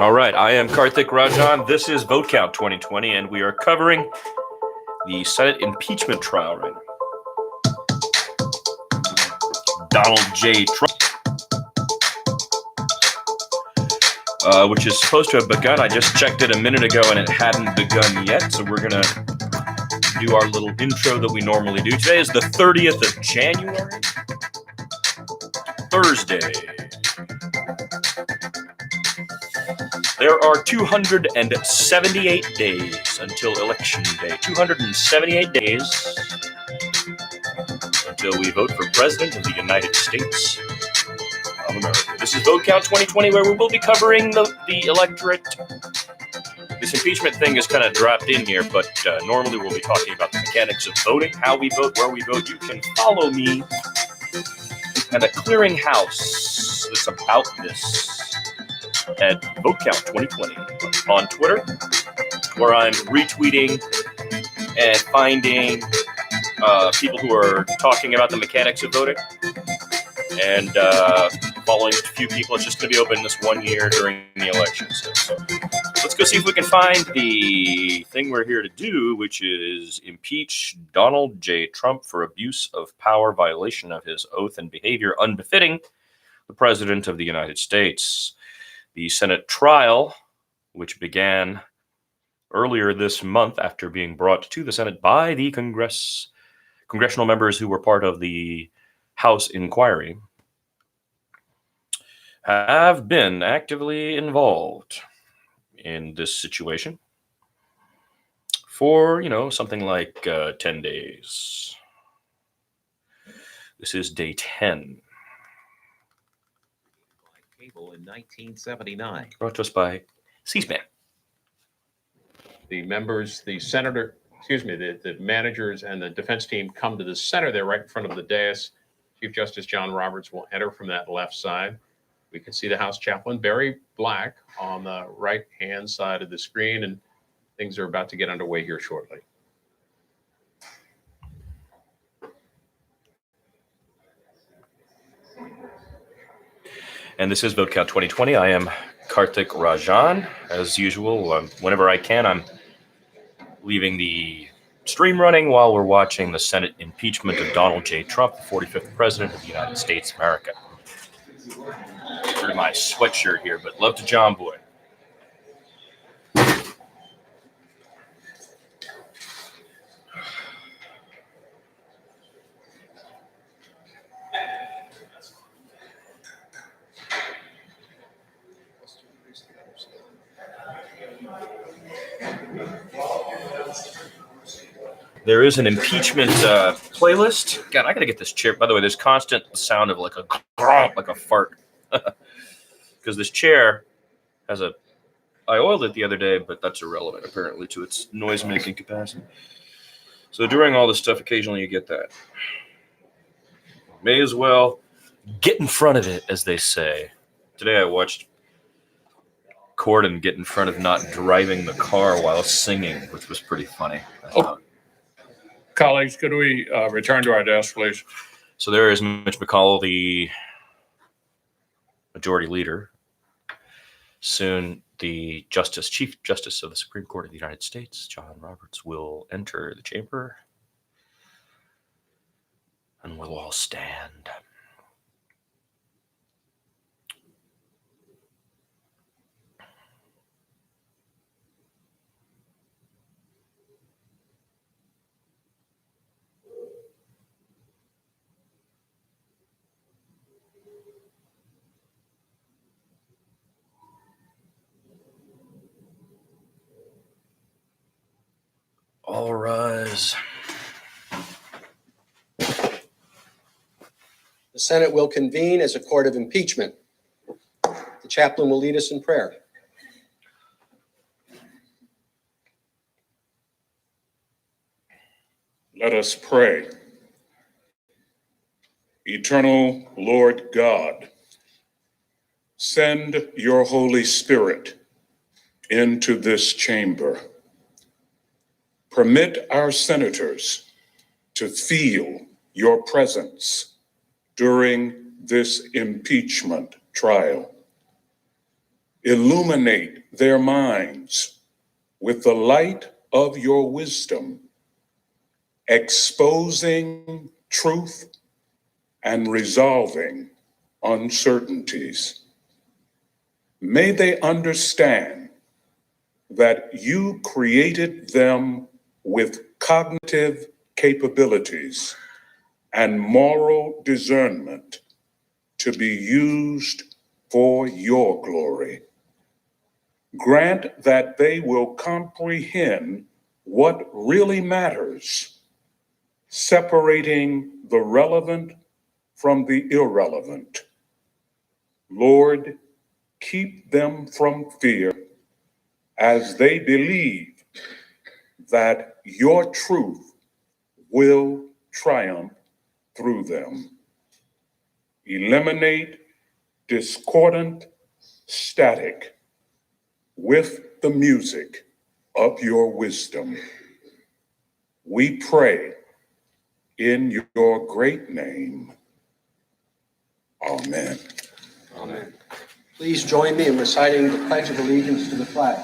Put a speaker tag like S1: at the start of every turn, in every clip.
S1: All right, I am Karthik Rajan. This is Vote Count 2020, and we are covering the Senate impeachment trial right now. Donald J. Trump, which is supposed to have begun. I just checked it a minute ago, and it hadn't begun yet, so we're going to do our little intro that we normally do. Today is the 30th of January, Thursday. There are 278 days until Election Day. 278 days until we vote for President of the United States of America. This is Vote Count 2020, where we will be covering the electorate. This impeachment thing is kind of dropped in here, but normally we'll be talking about the mechanics of voting, how we vote, where we vote. You can follow me at a clearinghouse that's about this at Vote Count 2020 on Twitter, where I'm retweeting and finding people who are talking about the mechanics of voting and following a few people. It's just going to be open this 1 year during the election. So let's go see if we can find the thing we're here to do, which is impeach Donald J. Trump for abuse of power, violation of his oath, and behavior unbefitting the President of the United States. The Senate trial, which began earlier this month after being brought to the Senate by the congressional members who were part of the House inquiry, have been actively involved in this situation for, something like 10 days. This is day 10.
S2: In 1979.
S1: Brought to us by C-SPAN.
S2: The managers and the defense team come to the center there right in front of the dais. Chief Justice John Roberts will enter from that left side. We can see the House chaplain, Barry Black, on the right-hand side of the screen, and things are about to get underway here shortly.
S1: And this is Vote Count 2020. I am Karthik Rajan. As usual, whenever I can, I'm leaving the stream running while we're watching the Senate impeachment of Donald J. Trump, the 45th President of the United States of America. Heard my sweatshirt here, but love to John Boy. There is an impeachment playlist. God, I gotta get this chair. By the way, there's constant sound of like a fart. Because this chair has I oiled it the other day, but that's irrelevant apparently to its noise-making capacity. So during all this stuff, occasionally you get that. May as well get in front of it, as they say. Today I watched Corden get in front of not driving the car while singing, which was pretty funny.
S3: Colleagues, could we return to our desk, please?
S1: So there is Mitch McConnell, the majority leader. Soon, the Chief Justice of the Supreme Court of the United States, John Roberts, will enter the chamber, and we'll all stand. All rise.
S4: The Senate will convene as a court of impeachment. The chaplain will lead us in prayer.
S3: Let us pray. Eternal Lord God, send your Holy Spirit into this chamber. Permit our senators to feel your presence during this impeachment trial. Illuminate their minds with the light of your wisdom, exposing truth and resolving uncertainties. May they understand that you created them with cognitive capabilities and moral discernment to be used for your glory. Grant that they will comprehend what really matters, separating the relevant from the irrelevant. Lord, keep them from fear as they believe that your truth will triumph through them. Eliminate discordant static with the music of your wisdom. We pray in your great name. Amen.
S4: Amen. Please join me in reciting the Pledge of Allegiance to the flag.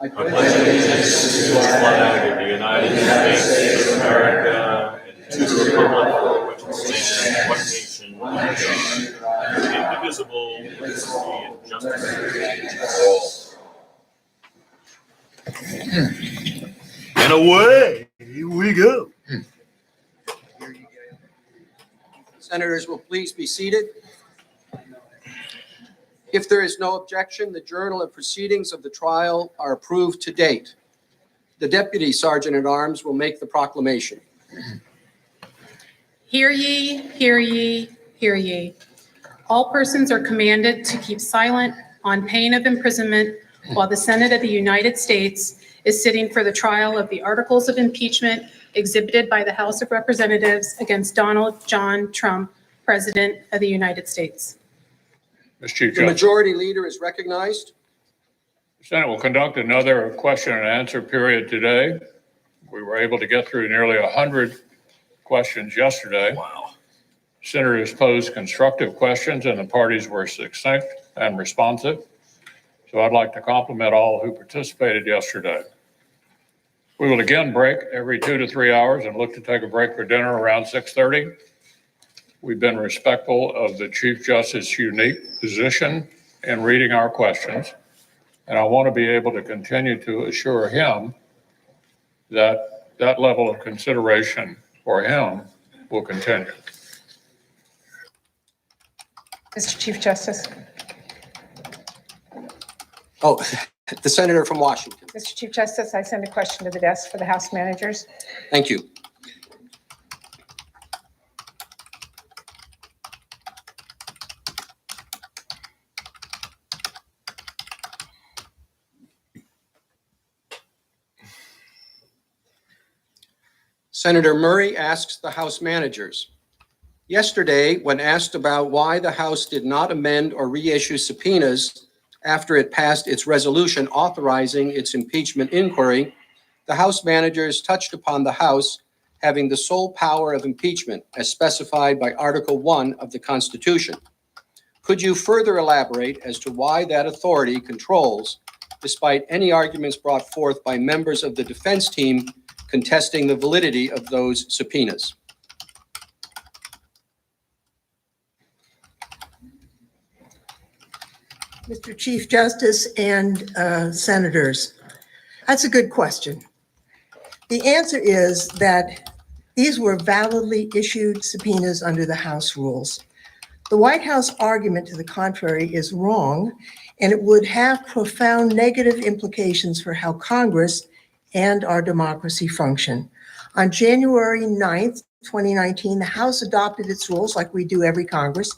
S4: I pledge allegiance
S1: To the flag of the United States of America and to the republic for which it stands, one nation, under God, indivisible, with liberty and justice for all. And away we go.
S4: Senators will please be seated. If there is no objection, the journal of proceedings of the trial are approved to date. The Deputy Sergeant at Arms will make the proclamation.
S5: Hear ye, hear ye, hear ye. All persons are commanded to keep silent on pain of imprisonment while the Senate of the United States is sitting for the trial of the articles of impeachment exhibited by the House of Representatives against Donald John Trump, President of the United States.
S6: Mr. Chief
S4: The
S6: Justice,
S4: majority leader is recognized.
S6: the Senate will conduct another question and answer period today. We were able to get through nearly 100 questions yesterday.
S1: Wow.
S6: Senators posed constructive questions and the parties were succinct and responsive. So I'd like to compliment all who participated yesterday. We will again break every 2 to 3 hours and look to take a break for dinner around 6:30. We've been respectful of the Chief Justice's unique position in reading our questions, and I want to be able to continue to assure him that that level of consideration for him will continue.
S7: Mr. Chief Justice.
S4: Oh, the Senator from Washington.
S7: Mr. Chief Justice, I send a question to the desk for the House managers.
S4: Thank you. Senator Murray asks the House managers, yesterday, when asked about why the House did not amend or reissue subpoenas after it passed its resolution authorizing its impeachment inquiry, the House managers touched upon the House having the sole power of impeachment as specified by Article 1 of the Constitution. Could you further elaborate as to why that authority controls, despite any arguments brought forth by members of the defense team contesting the validity of those subpoenas?
S8: Mr. Chief Justice and Senators, that's a good question. The answer is that these were validly issued subpoenas under the House rules. The White House argument to the contrary is wrong, and it would have profound negative implications for how Congress and our democracy function. On January 9th, 2019, the House adopted its rules like we do every Congress,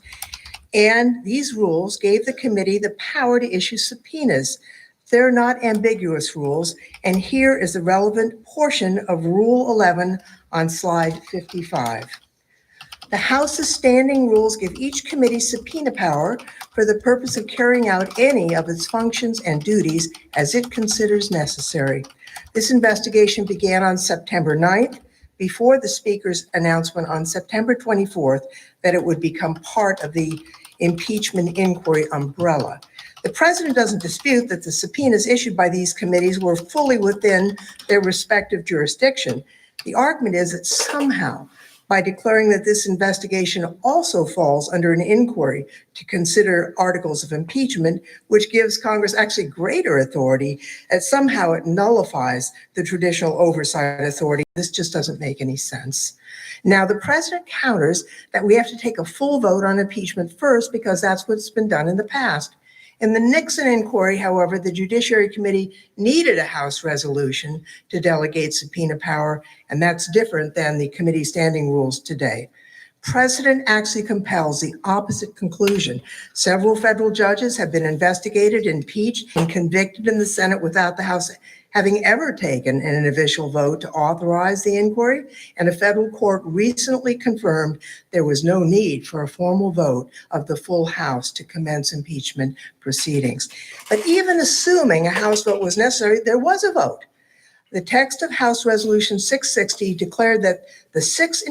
S8: and these rules gave the committee the power to issue subpoenas. They're not ambiguous rules, and here is the relevant portion of Rule 11 on slide 55. The House's standing rules give each committee subpoena power for the purpose of carrying out any of its functions and duties as it considers necessary. This investigation began on September 9th, before the Speaker's announcement on September 24th that it would become part of the impeachment inquiry umbrella. The president doesn't dispute that the subpoenas issued by these committees were fully within their respective jurisdiction. The argument is that somehow, by declaring that this investigation also falls under an inquiry to consider articles of impeachment, which gives Congress actually greater authority, that somehow it nullifies the traditional oversight authority. This just doesn't make any sense. Now, the president counters that we have to take a full vote on impeachment first because that's what's been done in the past. In the Nixon inquiry, however, the Judiciary Committee needed a House resolution to delegate subpoena power, and that's different than the committee standing rules today. Precedent actually compels the opposite conclusion. Several federal judges have been investigated, impeached, and convicted in the Senate without the House having ever taken an official vote to authorize the inquiry, and a federal court recently confirmed there was no need for a formal vote of the full House to commence impeachment proceedings. But even assuming a House vote was necessary, there was a vote. The text of House Resolution 660 declared that the 6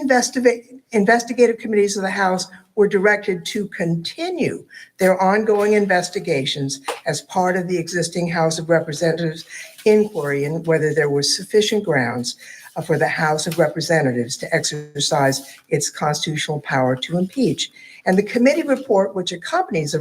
S8: investigative committees of the House were directed to continue their ongoing investigations as part of the existing House of Representatives inquiry and whether there was sufficient grounds for the House of Representatives to exercise its constitutional power to impeach. And the committee report, which accompanies the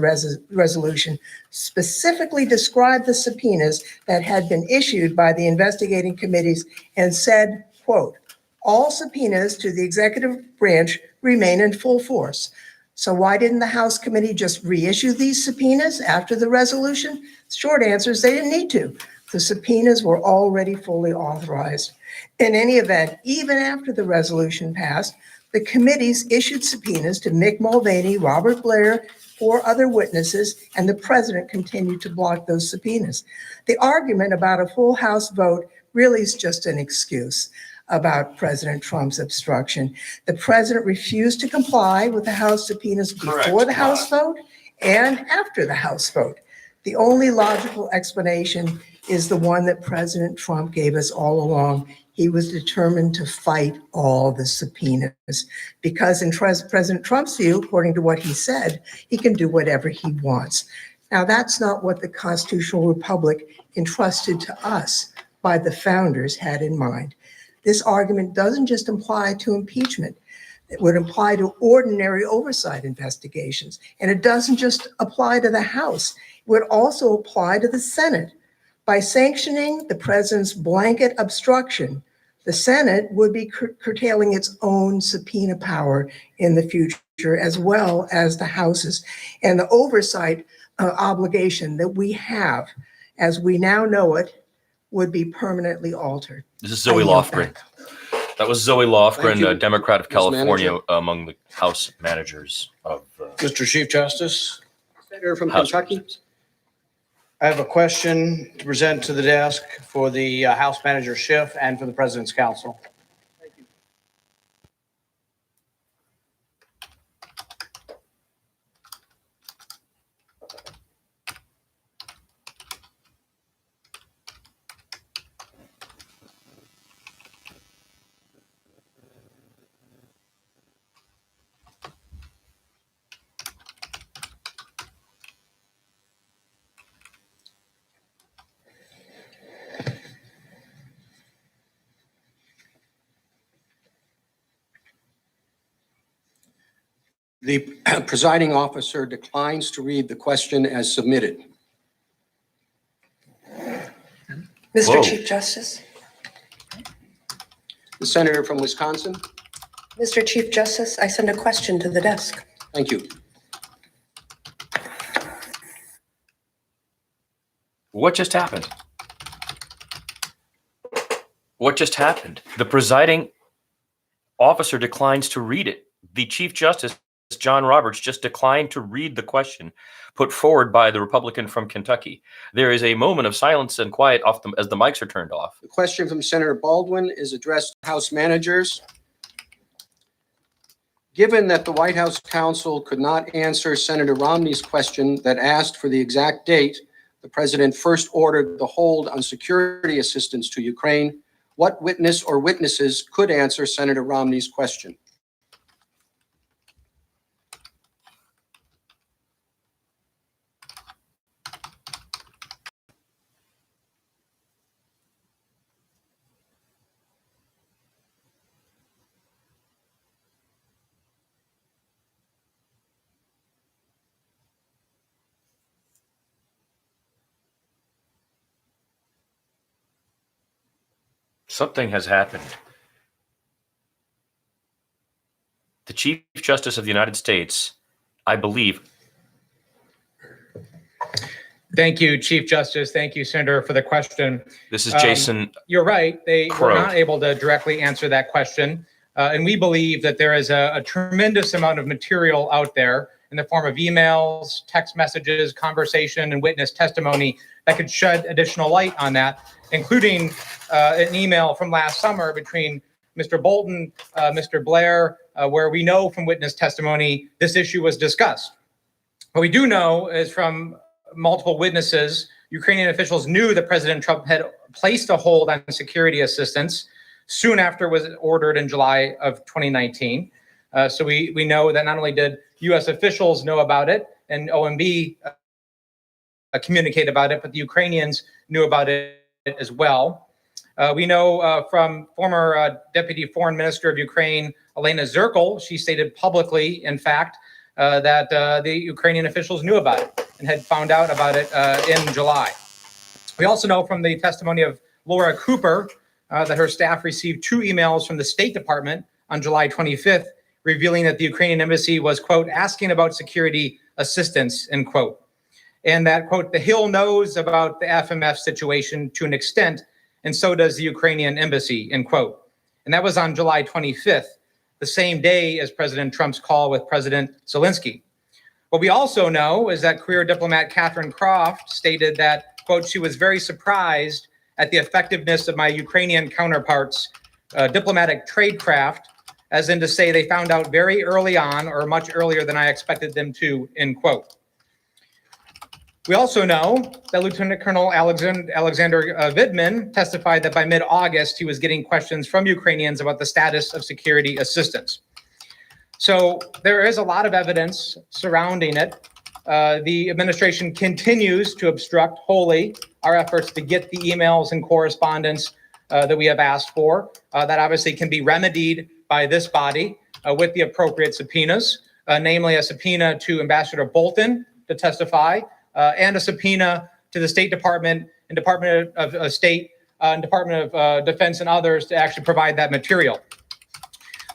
S8: resolution, specifically described the subpoenas that had been issued by the investigating committees and said, quote, "All subpoenas to the executive branch remain in full force." So why didn't the House committee just reissue these subpoenas after the resolution? Short answer is they didn't need to. The subpoenas were already fully authorized. In any event, even after the resolution passed, the committees issued subpoenas to Mick Mulvaney, Robert Blair, 4 other witnesses, and the president continued to block those subpoenas. The argument about a full House vote really is just an excuse about President Trump's obstruction. The president refused to comply with the House subpoenas before the House vote and after the House vote. The only logical explanation is the one that President Trump gave us all along. He was determined to fight all the subpoenas because in President Trump's view, according to what he said, he can do whatever he wants. Now, that's not what the constitutional republic entrusted to us by the founders had in mind. This argument doesn't just apply to impeachment. It would apply to ordinary oversight investigations. And it doesn't just apply to the House. It would also apply to the Senate. By sanctioning the president's blanket obstruction, the Senate would be curtailing its own subpoena power in the future, as well as the House's. And the oversight obligation that we have, as we now know it, would be permanently altered.
S1: This is Zoe Lofgren. That was Zoe Lofgren,
S4: Thank you,
S1: a Democrat of
S4: Ms.
S1: California,
S4: Manager.
S1: among the House managers of
S9: Mr. Chief Justice,
S4: Senator from
S1: House
S4: Kentucky.
S1: Representatives.
S9: I have a question to present to the desk for the House Manager Schiff and for the President's Council.
S4: The presiding officer declines to read the question as submitted.
S1: Whoa.
S10: Mr. Chief Justice,
S4: The senator from Wisconsin.
S10: Mr. Chief Justice, I send a question to the desk.
S4: Thank you.
S1: What just happened? What just happened? The presiding officer declines to read it. The Chief Justice, John Roberts, just declined to read the question put forward by the Republican from Kentucky. There is a moment of silence and quiet as the mics are turned off.
S4: The question from Senator Baldwin is addressed to House managers. Given that the White House counsel could not answer Senator Romney's question that asked for the exact date the president first ordered the hold on security assistance to Ukraine, what witness or witnesses could answer Senator Romney's question?
S1: Something has happened. The Chief Justice of the United States, I believe.
S11: Thank you, Chief Justice. Thank you, Senator, for the question.
S1: This is Jason.
S11: You're right. They
S1: Crow.
S11: were not able to directly answer that question. And we believe that there is a tremendous amount of material out there in the form of emails, text messages, conversation, and witness testimony that could shed additional light on that, including an email from last summer between Mr. Bolton, Mr. Blair, where we know from witness testimony this issue was discussed. What we do know is from multiple witnesses, Ukrainian officials knew that President Trump had placed a hold on security assistance soon after it was ordered in July of 2019. So we know that not only did U.S. officials know about it and OMB communicate about it, but the Ukrainians knew about it as well. We know from former Deputy Foreign Minister of Ukraine, Elena Zirkle, she stated publicly, in fact, that the Ukrainian officials knew about it and had found out about it in July. We also know from the testimony of Laura Cooper that her staff received 2 emails from the State Department on July 25th, revealing that the Ukrainian embassy was, quote, asking about security assistance, end quote. And that, quote, the Hill knows about the FMF situation to an extent, and so does the Ukrainian embassy, end quote. And that was on July 25th, the same day as President Trump's call with President Zelensky. What we also know is that career diplomat Catherine Croft stated that, quote, she was very surprised at the effectiveness of my Ukrainian counterparts' diplomatic tradecraft, as in to say they found out very early on or much earlier than I expected them to, end quote. We also know that Lieutenant Colonel Alexander Vidman testified that by mid-August, he was getting questions from Ukrainians about the status of security assistance. So there is a lot of evidence surrounding it. The administration continues to obstruct wholly our efforts to get the emails and correspondence that we have asked for. That obviously can be remedied by this body with the appropriate subpoenas, namely a subpoena to Ambassador Bolton to testify, and a subpoena to the State Department and Department of State and Department of Defense and others to actually provide that material.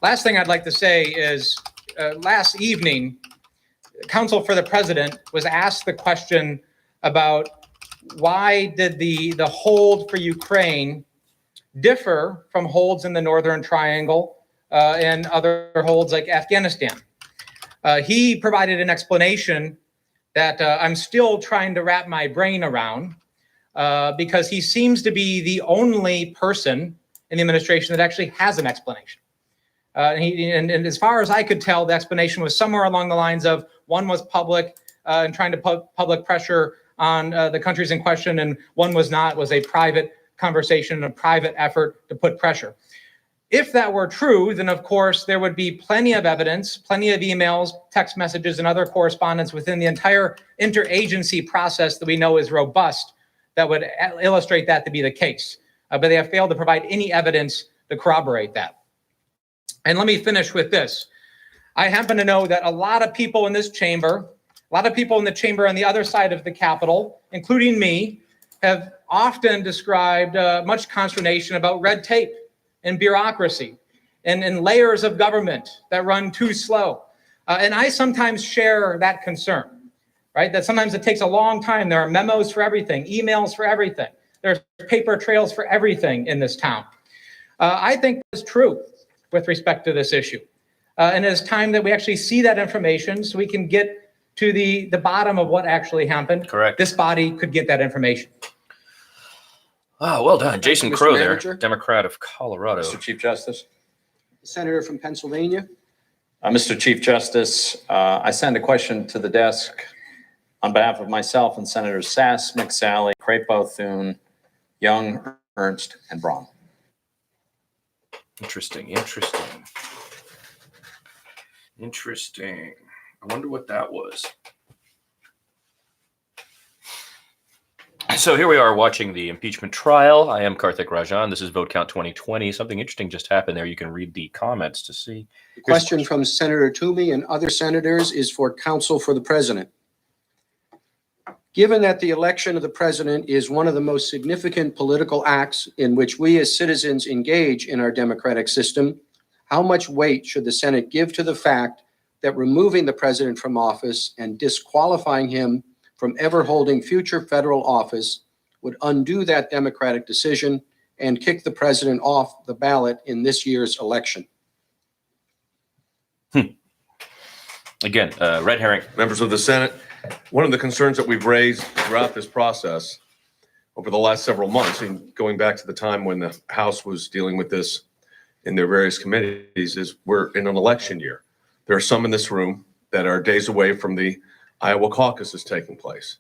S11: Last thing I'd like to say is last evening, Counsel for the President was asked the question about why did the hold for Ukraine differ from holds in the Northern Triangle and other holds like Afghanistan. He provided an explanation that I'm still trying to wrap my brain around because he seems to be the only person in the administration that actually has an explanation. And as far as I could tell, the explanation was somewhere along the lines of one was public and trying to put public pressure on the countries in question, and one was not, was a private conversation and a private effort to put pressure. If that were true, then of course there would be plenty of evidence, plenty of emails, text messages, and other correspondence within the entire interagency process that we know is robust that would illustrate that to be the case. But they have failed to provide any evidence to corroborate that. And let me finish with this. I happen to know that a lot of people in this chamber, a lot of people in the chamber on the other side of the Capitol, including me, have often described much consternation about red tape and bureaucracy and layers of government that run too slow. And I sometimes share that concern, right? That sometimes it takes a long time. There are memos for everything, emails for everything. There's paper trails for everything in this town. I think that's true with respect to this issue. And it's time that we actually see that information so we can get to the bottom of what actually happened.
S1: Correct.
S11: This body could get that information.
S1: Oh, well done. Jason
S4: Mr.
S1: Crow
S4: Manager.
S1: there, Democrat of Colorado.
S12: Mr. Chief Justice.
S4: Senator from Pennsylvania.
S12: Mr. Chief Justice, I send a question to the desk on behalf of myself and Senators Sass, McSally, Crapo, Thune, Young, Ernst, and Braun.
S1: Interesting. I wonder what that was. So here we are watching the impeachment trial. I am Karthik Rajan. This is Vote Count 2020. Something interesting just happened there. You can read the comments to see.
S4: The question from Senator Toomey and other senators is for counsel for the president. Given that the election of the president is one of the most significant political acts in which we as citizens engage in our democratic system, how much weight should the Senate give to the fact that removing the president from office and disqualifying him from ever holding future federal office would undo that democratic decision and kick the president off the ballot in this year's election?
S1: Again, red herring.
S13: Members of the Senate, one of the concerns that we've raised throughout this process over the last several months, and going back to the time when the House was dealing with this in their various committees, is we're in an election year. There are some in this room that are days away from the Iowa caucuses taking place.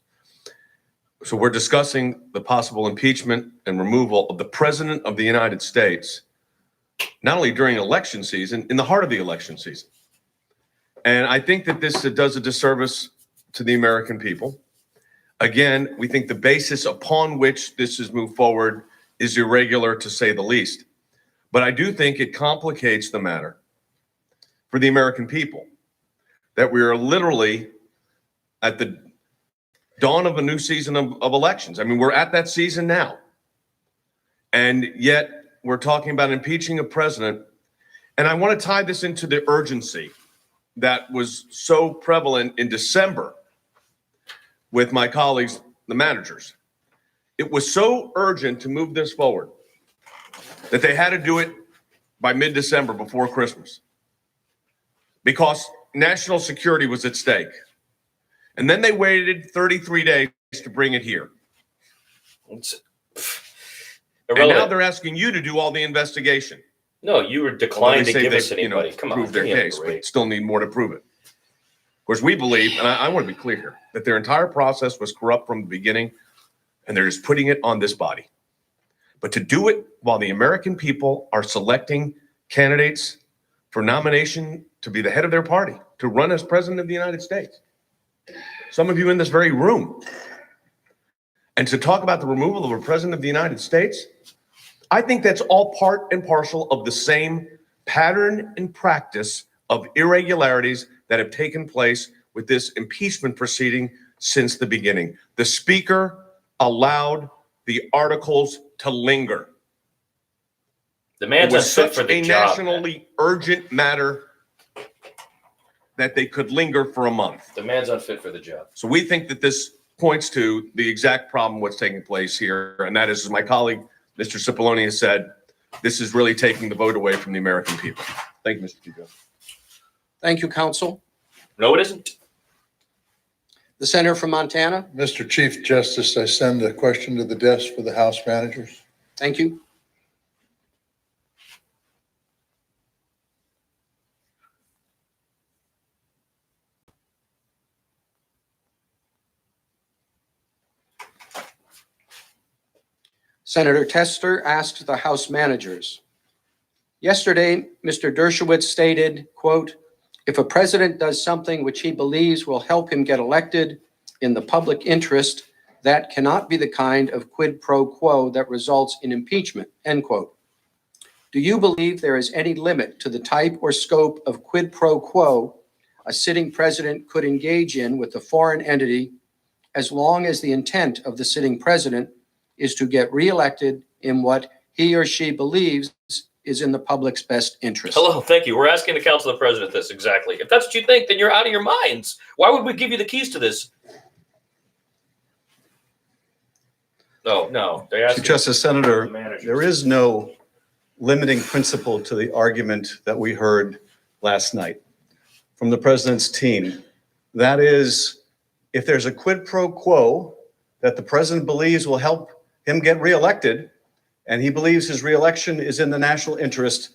S13: So we're discussing the possible impeachment and removal of the President of the United States, not only during election season, in the heart of the election season. And I think that this does a disservice to the American people. Again, we think the basis upon which this is moved forward is irregular, to say the least. But I do think it complicates the matter for the American people, that we are literally at the dawn of a new season of elections. I mean, we're at that season now. And yet we're talking about impeaching a president. And I want to tie this into the urgency that was so prevalent in December with my colleagues, the managers. It was so urgent to move this forward that they had to do it by mid-December, before Christmas, because national security was at stake. And then they waited 33 days to bring it here.
S1: It's
S13: and
S1: irrelevant.
S13: now they're asking you to do all the investigation.
S1: No, you were declined to
S13: Although they say
S1: give us
S13: they've,
S1: anybody. Come on,
S13: proved their
S1: give me a
S13: case,
S1: break.
S13: but still need more to prove it. Of course, we believe, and I want to be clear here, that their entire process was corrupt from the beginning, and they're just putting it on this body. But to do it while the American people are selecting candidates for nomination to be the head of their party, to run as president of the United States. Some of you in this very room. And to talk about the removal of a president of the United States, I think that's all part and parcel of the same pattern and practice of irregularities that have taken place with this impeachment proceeding since the beginning. The Speaker allowed the articles to linger.
S1: The man's
S13: It was
S1: unfit
S13: such
S1: for the
S13: a
S1: job.
S13: nationally urgent matter that they could linger for a month.
S1: The man's unfit for the job.
S13: So we think that this points to the exact problem what's taking place here. And that is, as my colleague, Mr. Cipollone, has said, this is really taking the vote away from the American people. Thank you, Mr. Chief Justice.
S4: Thank you, counsel.
S1: No, it isn't.
S4: The senator from Montana.
S14: Mr. Chief Justice, I send a question to the desk for the House managers.
S4: Thank you. Senator Tester asks the House managers. Yesterday, Mr. Dershowitz stated, quote, "If a president does something which he believes will help him get elected in the public interest, that cannot be the kind of quid pro quo that results in impeachment," end quote. Do you believe there is any limit to the type or scope of quid pro quo a sitting president could engage in with a foreign entity, as long as the intent of the sitting president is to get reelected in what he or she believes is in the public's best interest?
S1: Hello, thank you. We're asking the council of the president this exactly. If that's what you think, then you're out of your minds. Why would we give you the keys to this? No. They asked
S15: Justice Senator,
S1: the managers.
S15: there is no limiting principle to the argument that we heard last night from the president's team. That is, if there's a quid pro quo that the president believes will help him get reelected, and he believes his reelection is in the national interest,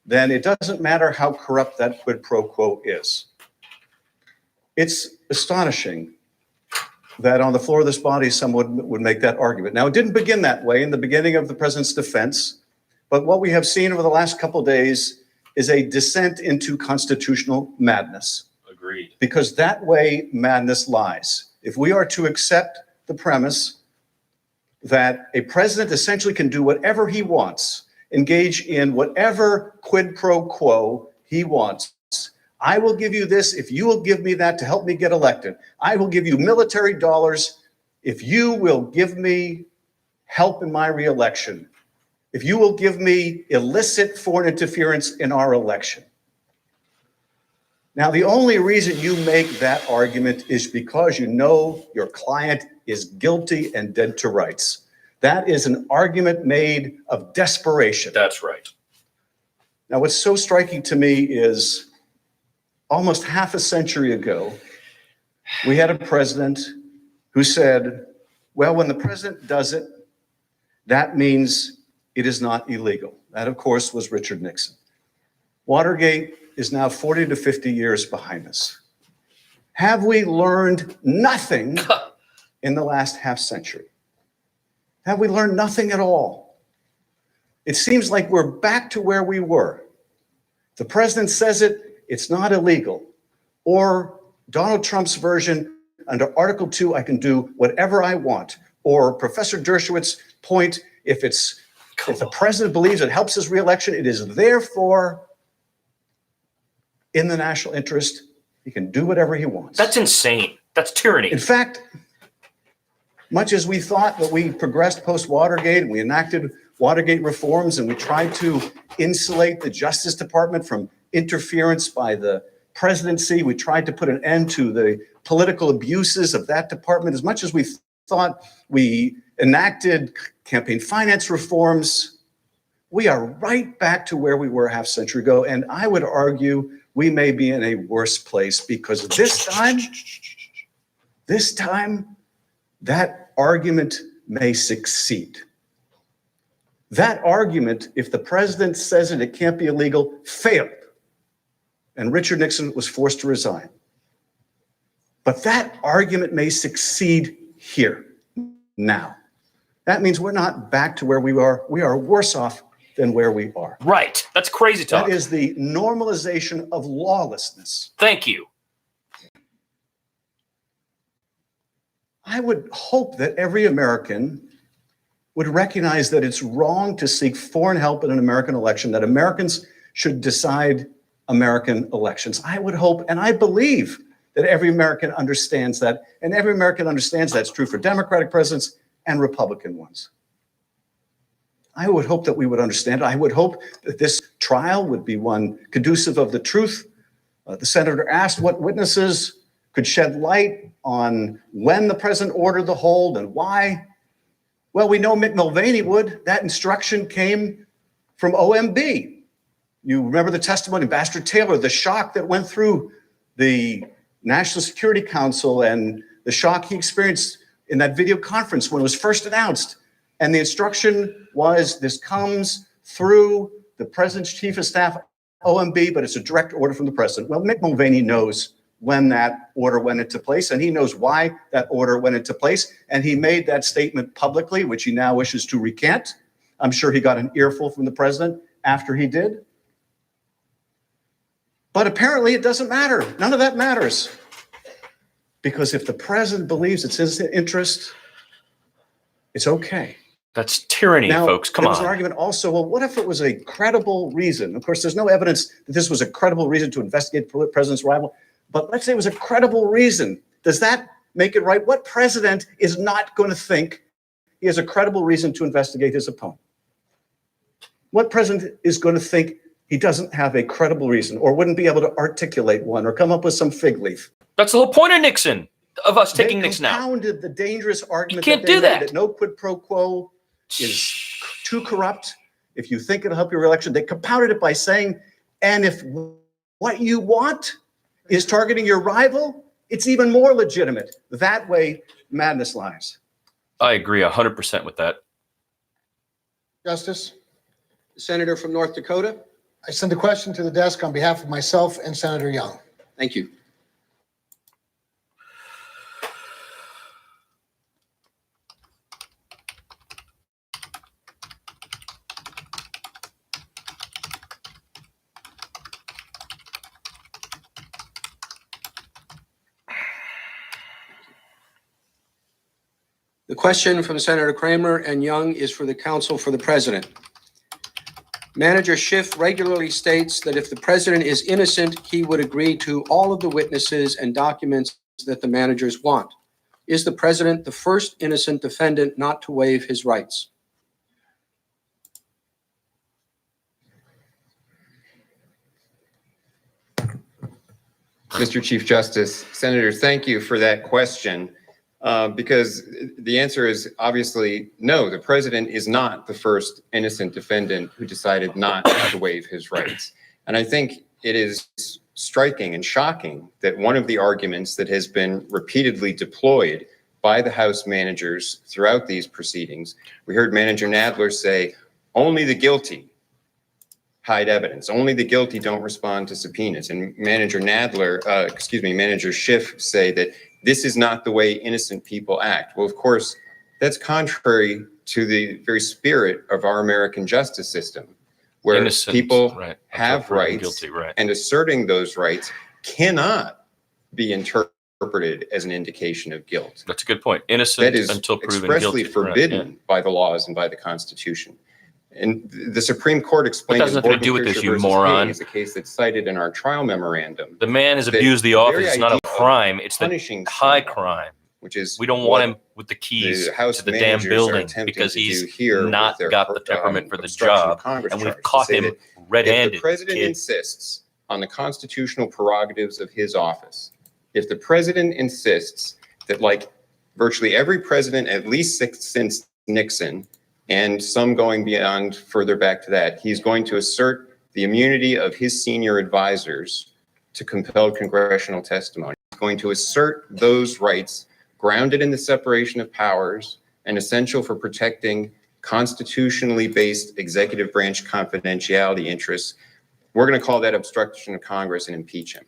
S15: then it doesn't matter how corrupt that quid pro quo is. It's astonishing that on the floor of this body, someone would make that argument. Now, it didn't begin that way in the beginning of the president's defense, but what we have seen over the last couple of days is a descent into constitutional madness.
S1: Agreed.
S15: Because that way madness lies. If we are to accept the premise that a president essentially can do whatever he wants, engage in whatever quid pro quo he wants. I will give you this if you will give me that to help me get elected. I will give you military dollars if you will give me help in my reelection, if you will give me illicit foreign interference in our election. Now, the only reason you make that argument is because you know your client is guilty and dead to rights. That is an argument made of desperation.
S1: That's right.
S15: Now, what's so striking to me is almost half a century ago, we had a president who said, well, when the president does it, that means it is not illegal. That, of course, was Richard Nixon. Watergate is now 40 to 50 years behind us. Have we learned nothing in the last half century? Have we learned nothing at all? It seems like we're back to where we were. The president says it, it's not illegal. Or Donald Trump's version, under Article 2, I can do whatever I want. Or Professor Dershowitz's point, if the president believes it helps his reelection, it is therefore in the national interest. He can do whatever he wants.
S1: That's insane. That's tyranny.
S15: In fact, much as we thought that we progressed post-Watergate and we enacted Watergate reforms and we tried to insulate the Justice Department from interference by the presidency, we tried to put an end to the political abuses of that department. As much as we thought we enacted campaign finance reforms, we are right back to where we were a half century ago. And I would argue we may be in a worse place because this time, that argument may succeed. That argument, if the president says it can't be illegal, failed. And Richard Nixon was forced to resign. But that argument may succeed here, now. That means we're not back to where we are. We are worse off than where we are.
S1: Right. That's crazy talk.
S15: That is the normalization of lawlessness.
S1: Thank you.
S15: I would hope that every American would recognize that it's wrong to seek foreign help in an American election, that Americans should decide American elections. I would hope, and I believe, that every American understands that, and every American understands that's true for Democratic presidents and Republican ones. I would hope that we would understand. I would hope that this trial would be one conducive of the truth. The senator asked what witnesses could shed light on when the president ordered the hold and why. Well, we know Mick Mulvaney would. That instruction came from OMB. You remember the testimony of Ambassador Taylor, the shock that went through the National Security Council and the shock he experienced in that video conference when it was first announced. And the instruction was, this comes through the president's chief of staff, OMB, but it's a direct order from the president. Well, Mick Mulvaney knows when that order went into place, and he knows why that order went into place. And he made that statement publicly, which he now wishes to recant. I'm sure he got an earful from the president after he did. But apparently it doesn't matter. None of that matters. Because if the president believes it's his interest, it's okay.
S1: That's tyranny,
S15: now,
S1: folks. Come
S15: there was
S1: on.
S15: an argument also, well, what if it was a credible reason? Of course, there's no evidence that this was a credible reason to investigate the president's rival. But let's say it was a credible reason. Does that make it right? What president is not going to think he has a credible reason to investigate his opponent? What president is going to think he doesn't have a credible reason or wouldn't be able to articulate one or come up with some fig leaf?
S1: That's the whole point of Nixon, of us taking Nixon out.
S15: They compounded the dangerous argument
S1: You can't
S15: that they
S1: do
S15: made,
S1: that.
S15: that no quid pro quo is too corrupt. If you think it'll help your reelection, they compounded it by saying, and if what you want is targeting your rival, it's even more legitimate. That way, madness lies.
S1: I agree 100% with that.
S14: Justice,
S4: Senator from North Dakota.
S14: I send a question to the desk on behalf of myself and Senator Young.
S4: Thank you. The question from Senator Kramer and Young is for the counsel for the president. Manager Schiff regularly states that if the president is innocent, he would agree to all of the witnesses and documents that the managers want. Is the president the first innocent defendant not to waive his rights?
S16: Mr. Chief Justice, Senators, thank you for that question, because the answer is obviously no, the president is not the first innocent defendant who decided not to waive his rights. And I think it is striking and shocking that one of the arguments that has been repeatedly deployed by the House managers throughout these proceedings, we heard Manager Nadler say, only the guilty hide evidence. Only the guilty don't respond to subpoenas. And Manager Schiff say that this is not the way innocent people act. Well, of course, that's contrary to the very spirit of our American justice system, where
S1: Innocent,
S16: people
S1: right,
S16: have rights,
S1: guilty, right.
S16: and asserting those rights cannot be interpreted as an indication of guilt.
S1: That's a good point. Innocent
S16: That is
S1: until proven
S16: expressly
S1: guilty.
S16: forbidden
S1: Right,
S16: by the laws and by the Constitution. And the Supreme Court explained
S1: That has
S16: in
S1: nothing to do with
S16: Bordenkircher
S1: this, you
S16: versus
S1: moron.
S16: Hayes, a case that's cited in our trial memorandum.
S1: The man has
S16: that
S1: abused the
S16: the
S1: office.
S16: very
S1: It's not a
S16: idea of
S1: crime. It's the
S16: punishing
S1: high
S16: someone,
S1: crime.
S16: which is
S1: We don't
S16: what
S1: want him with the keys
S16: the House
S1: to the damn
S16: managers are
S1: building
S16: attempting
S1: because
S16: to do
S1: he's
S16: here with
S1: not
S16: their
S1: got the temperament for the
S16: obstruction of
S1: job.
S16: Congress
S1: And we've
S16: charge, to
S1: caught
S16: say
S1: him
S16: that
S1: red-handed.
S16: If the president
S1: kid.
S16: insists on the constitutional prerogatives of his office, if the president insists that, like virtually every president, at least since Nixon, and some going beyond further back to that, he's going to assert the immunity of his senior advisors to compelled congressional testimony. He's going to assert those rights grounded in the separation of powers and essential for protecting constitutionally based executive branch confidentiality interests. We're going to call that obstruction of Congress and impeach him.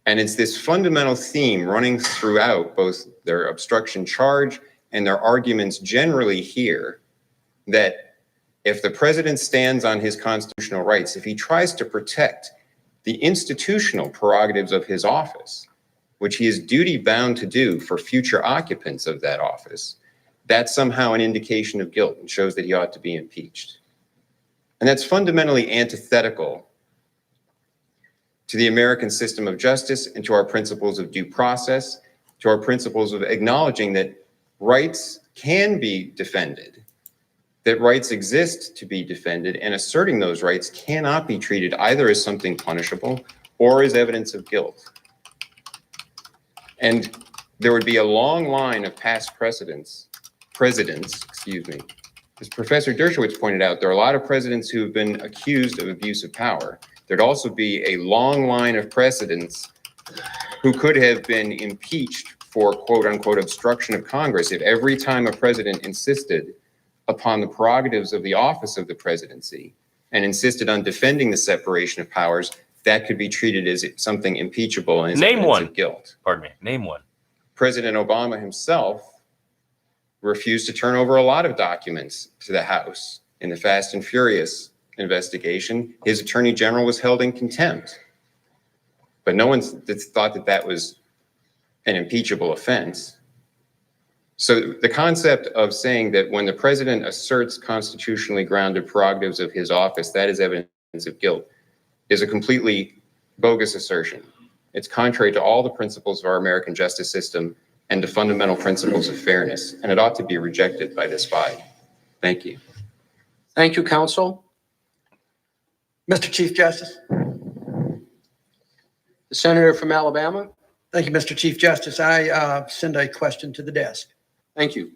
S16: And it's this fundamental theme running throughout both their obstruction charge and their arguments generally here, that if the president stands on his constitutional rights, if he tries to protect the institutional prerogatives of his office, which he is duty bound to do for future occupants of that office, that's somehow an indication of guilt and shows that he ought to be impeached. And that's fundamentally antithetical to the American system of justice and to our principles of due process, to our principles of acknowledging that rights can be defended, that rights exist to be defended, and asserting those rights cannot be treated either as something punishable or as evidence of guilt. And there would be a long line of past presidents, as Professor Dershowitz pointed out, there are a lot of presidents who have been accused of abuse of power. There'd also be a long line of precedents who could have been impeached for quote unquote obstruction of Congress if every time a president insisted upon the prerogatives of the office of the presidency and insisted on defending the separation of powers, that could be treated as something impeachable and as
S1: Name
S16: evidence
S1: one.
S16: of guilt.
S1: Pardon me. Name one.
S16: President Obama himself refused to turn over a lot of documents to the House in the Fast and Furious investigation. His attorney general was held in contempt. But no one thought that that was an impeachable offense. So the concept of saying that when the president asserts constitutionally grounded prerogatives of his office, that is evidence of guilt, is a completely bogus assertion. It's contrary to all the principles of our American justice system and to fundamental principles of fairness, and it ought to be rejected by this body. Thank you.
S4: Thank you, counsel.
S9: Mr. Chief Justice.
S4: The senator from Alabama.
S9: Thank you, Mr. Chief Justice. I send a question to the desk.
S4: Thank you.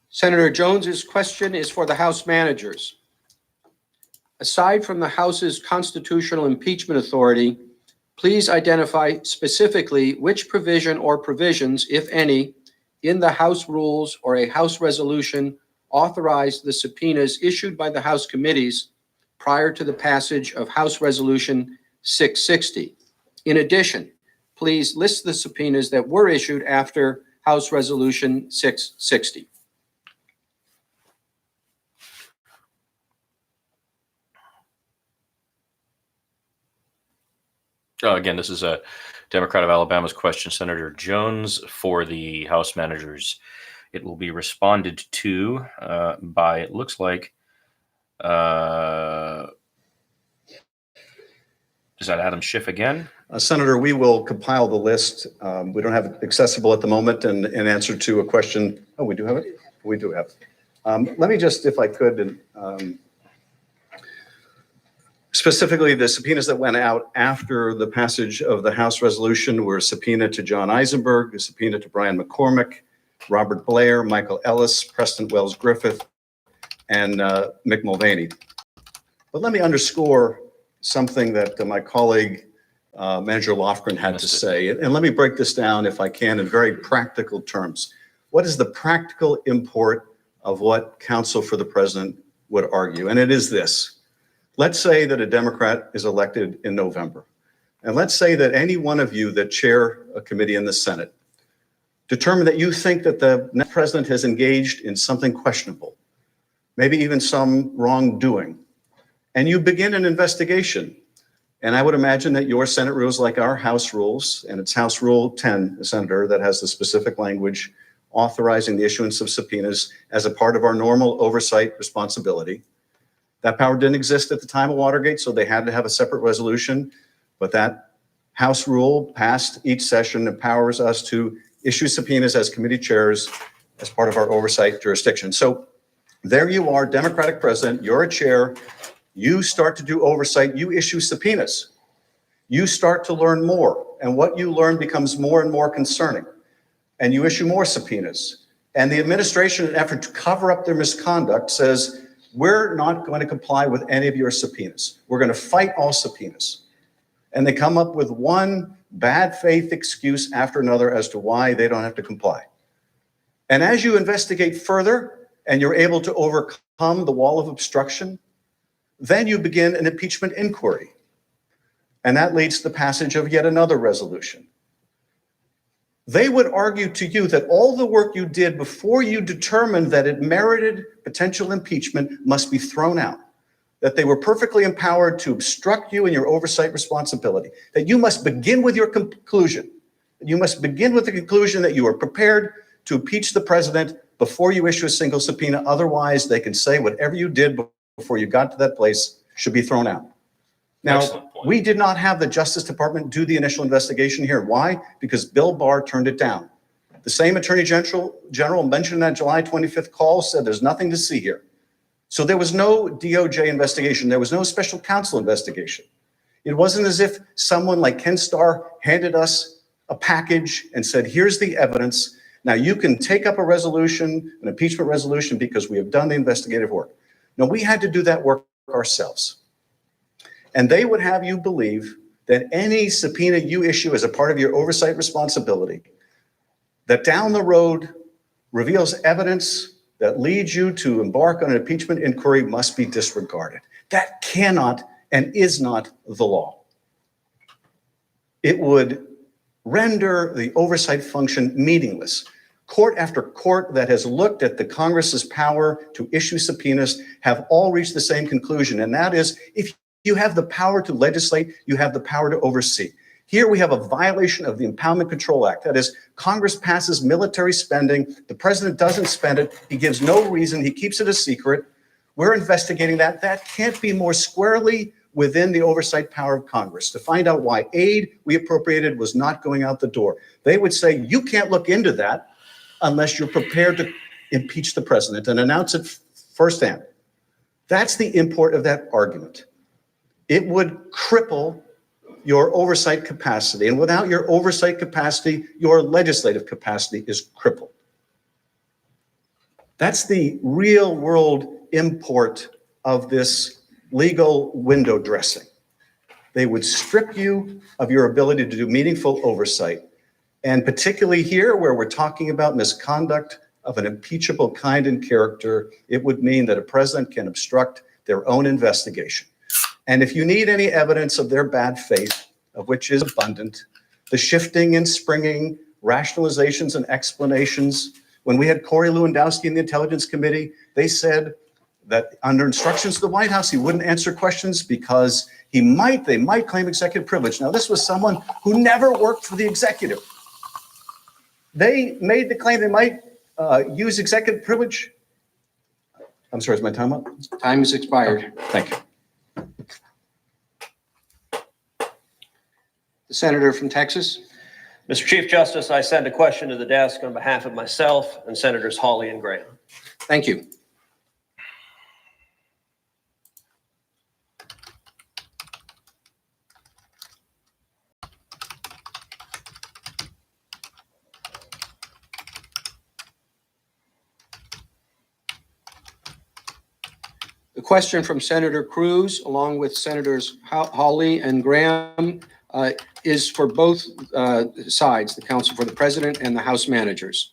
S4: Senator Jones's question is for the House managers. Aside from the House's constitutional impeachment authority, please identify specifically which provision or provisions, if any, in the House rules or a House resolution authorize the subpoenas issued by the House committees prior to the passage of House Resolution 660. In addition, please list the subpoenas that were issued after House Resolution 660.
S1: Again, this is a Democrat of Alabama's question, Senator Jones, for the House managers. It will be responded to by, it looks like, is that Adam Schiff again?
S15: Senator, we will compile the list. We don't have it accessible at the moment and in answer to a question. Oh, we do have it? We do have it. Let me just, if I could, specifically the subpoenas that went out after the passage of the House resolution were a subpoena to John Eisenberg, a subpoena to Brian McCormick, Robert Blair, Michael Ellis, Preston Wells Griffith, and Mick Mulvaney. But let me underscore something that my colleague, Manager Lofgren, had to say. And let me break this down, if I can, in very practical terms. What is the practical import of what counsel for the president would argue? And it is this. Let's say that a Democrat is elected in November. And let's say that any one of you that chair a committee in the Senate determine that you think that the next president has engaged in something questionable, maybe even some wrongdoing, and you begin an investigation. And I would imagine that your Senate rules, like our House rules, and it's House Rule 10, Senator, that has the specific language authorizing the issuance of subpoenas as a part of our normal oversight responsibility. That power didn't exist at the time of Watergate, so they had to have a separate resolution. But that House rule passed each session empowers us to issue subpoenas as committee chairs as part of our oversight jurisdiction. So there you are, Democratic president, you're a chair, you start to do oversight, you issue subpoenas. You start to learn more, and what you learn becomes more and more concerning. And you issue more subpoenas. And the administration, in an effort to cover up their misconduct, says, we're not going to comply with any of your subpoenas. We're going to fight all subpoenas. And they come up with one bad faith excuse after another as to why they don't have to comply. And as you investigate further and you're able to overcome the wall of obstruction, then you begin an impeachment inquiry. And that leads to the passage of yet another resolution. They would argue to you that all the work you did before you determined that it merited potential impeachment must be thrown out, that they were perfectly empowered to obstruct you in your oversight responsibility, that you must begin with your conclusion. You must begin with the conclusion that you are prepared to impeach the president before you issue a single subpoena. Otherwise, they can say whatever you did before you got to that place should be thrown out. Now, we did not have the Justice Department do the initial investigation here. Why? Because Bill Barr turned it down. The same Attorney General mentioned in that July 25th call said there's nothing to see here. So there was no DOJ investigation. There was no special counsel investigation. It wasn't as if someone like Ken Starr handed us a package and said, here's the evidence. Now you can take up a resolution, an impeachment resolution, because we have done the investigative work. No, we had to do that work ourselves. And they would have you believe that any subpoena you issue as a part of your oversight responsibility, that down the road reveals evidence that leads you to embark on an impeachment inquiry must be disregarded. That cannot and is not the law. It would render the oversight function meaningless. Court after court that has looked at the Congress's power to issue subpoenas have all reached the same conclusion, and that is if you have the power to legislate, you have the power to oversee. Here we have a violation of the Impoundment Control Act. That is, Congress passes military spending. The president doesn't spend it. He gives no reason. He keeps it a secret. We're investigating that. That can't be more squarely within the oversight power of Congress to find out why aid we appropriated was not going out the door. They would say, you can't look into that unless you're prepared to impeach the president and announce it firsthand. That's the import of that argument. It would cripple your oversight capacity. And without your oversight capacity, your legislative capacity is crippled. That's the real world import of this legal window dressing. They would strip you of your ability to do meaningful oversight. And particularly here, where we're talking about misconduct of an impeachable kind and character, it would mean that a president can obstruct their own investigation. And if you need any evidence of their bad faith, of which is abundant, the shifting and springing rationalizations and explanations, when we had Corey Lewandowski in the Intelligence Committee, they said that under instructions of the White House, he wouldn't answer questions because they might claim executive privilege. Now, this was someone who never worked for the executive. They made the claim they might use executive privilege. I'm sorry, is my time up?
S4: Time has expired.
S15: Okay, thank you.
S4: The senator from Texas.
S17: Mr. Chief Justice, I send a question to the desk on behalf of myself and Senators Hawley and Graham.
S4: Thank you. The question from Senator Cruz, along with Senators Hawley and Graham, is for both sides, the counsel for the president and the House managers.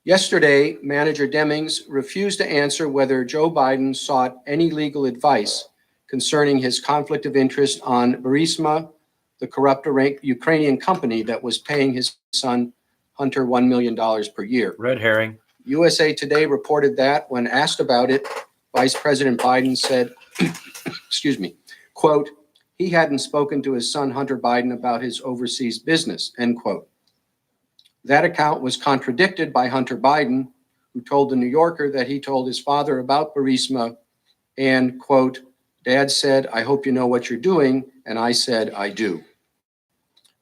S4: Yesterday, Manager Demings refused to answer whether Joe Biden sought any legal advice concerning his conflict of interest on Burisma, the corrupt Ukrainian company that was paying his son Hunter $1 million per year.
S1: Red herring.
S4: USA Today reported that when asked about it, Vice President Biden said, excuse me, quote, he hadn't spoken to his son Hunter Biden about his overseas business, end quote. That account was contradicted by Hunter Biden, who told the New Yorker that he told his father about Burisma and, quote, Dad said, I hope you know what you're doing, and I said, I do.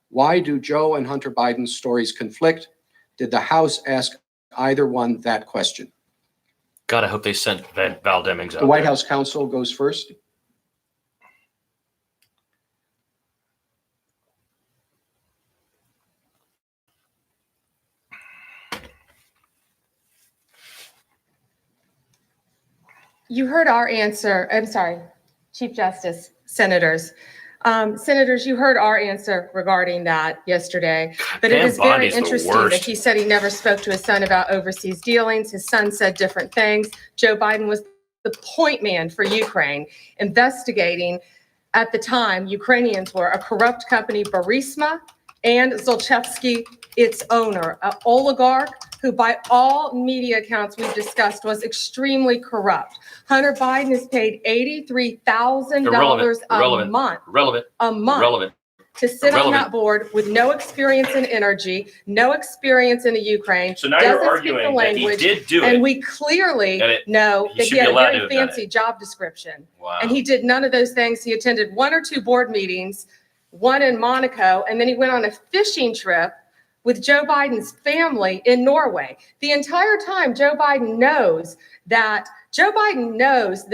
S4: Why do Joe and Hunter Biden's stories conflict? Did the House ask either one that question?
S1: God, I hope they sent Val Demings out
S4: The White
S1: there.
S4: House counsel goes first.
S18: You heard our answer. I'm sorry, Chief Justice, Senators. Senators, you heard our answer regarding that yesterday, but it is very interesting that he said he never spoke to his son about overseas dealings. His son said different things. Joe Biden was the point man for Ukraine, investigating at the time Ukrainians were a corrupt company, Burisma, and Zlochevsky, its owner, an oligarch who by all media accounts we've discussed was extremely corrupt. Hunter Biden is paid $83,000 a month to sit on that board with no experience in energy, no experience in the Ukraine.
S1: So now you're arguing that he did do it.
S18: And we clearly know that he had a very fancy job description.
S1: Wow.
S18: And he did none of those things. He attended 1 or 2 board meetings, one in Monaco, and then he went on a fishing trip with Joe Biden's family in Norway. The entire time, Joe Biden knows that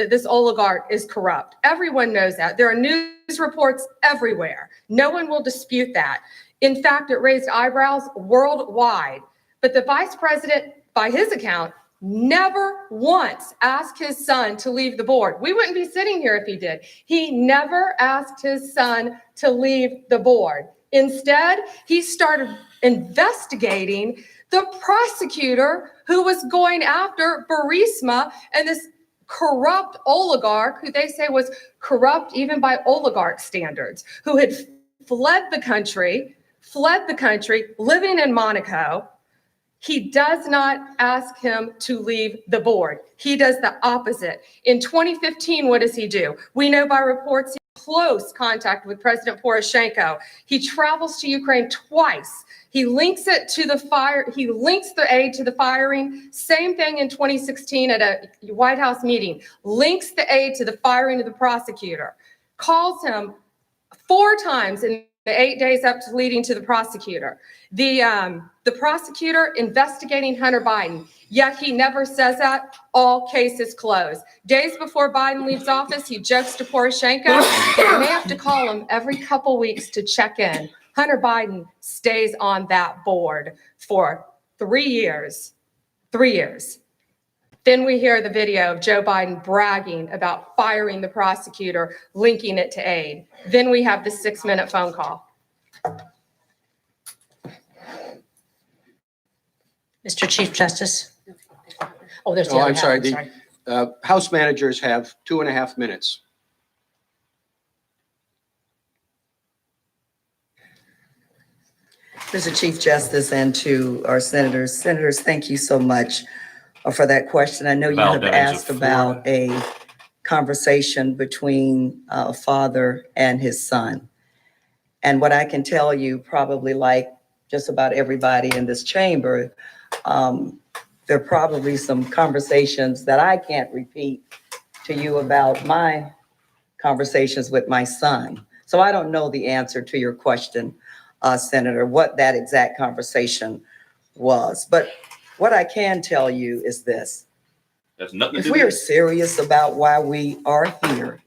S18: this oligarch is corrupt. Everyone knows that. There are news reports everywhere. No one will dispute that. In fact, it raised eyebrows worldwide. But the vice president, by his account, never once asked his son to leave the board. We wouldn't be sitting here if he did. He never asked his son to leave the board. Instead, he started investigating the prosecutor who was going after Burisma and this corrupt oligarch who they say was corrupt even by oligarch standards, who had fled the country, living in Monaco. He does not ask him to leave the board. He does the opposite. In 2015, what does he do? We know by reports he has close contact with President Poroshenko. He travels to Ukraine twice. He links it to the fire. He links the aid to the firing. Same thing in 2016 at a White House meeting. Links the aid to the firing of the prosecutor. Calls him 4 times in the 8 days up to leading to the prosecutor. The prosecutor investigating Hunter Biden, yet he never says that. All cases closed. Days before Biden leaves office, he jokes to Poroshenko that he may have to call him every couple weeks to check in. Hunter Biden stays on that board for 3 years. 3 years. Then we hear the video of Joe Biden bragging about firing the prosecutor, linking it to aid. Then we have the 6-minute phone call.
S10: Mr. Chief Justice.
S18: Oh, there's the
S4: Oh,
S18: other
S4: I'm
S18: half.
S4: sorry. The House managers have 2.5 minutes.
S19: Mr. Chief Justice, and to our senators. Senators, thank you so much for that question. I know you
S1: Val
S19: have
S1: Demings of
S19: asked about a conversation between a father and his son. And what I can tell you, probably like just about everybody in this chamber, there are probably some conversations that I can't repeat to you about my conversations with my son. So I don't know the answer to your question, Senator, what that exact conversation was. But what I can tell you is this.
S1: There's nothing to
S19: If
S1: do
S19: we are
S1: with
S19: serious about why we are here,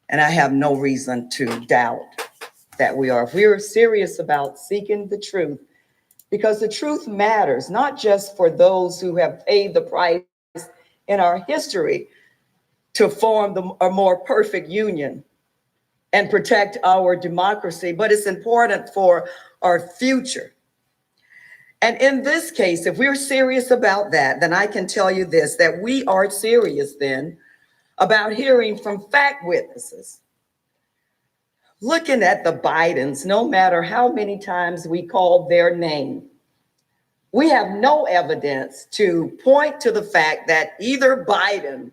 S19: and I have no reason to doubt that we are, if we are serious about seeking the truth, because the truth matters, not just for those who have paid the price in our history to form a more perfect union and protect our democracy, but it's important for our future. And in this case, if we're serious about that, then I can tell you this, that we are serious then about hearing from fact witnesses. Looking at the Bidens, no matter how many times we called their name, we have no evidence to point to the fact that either Biden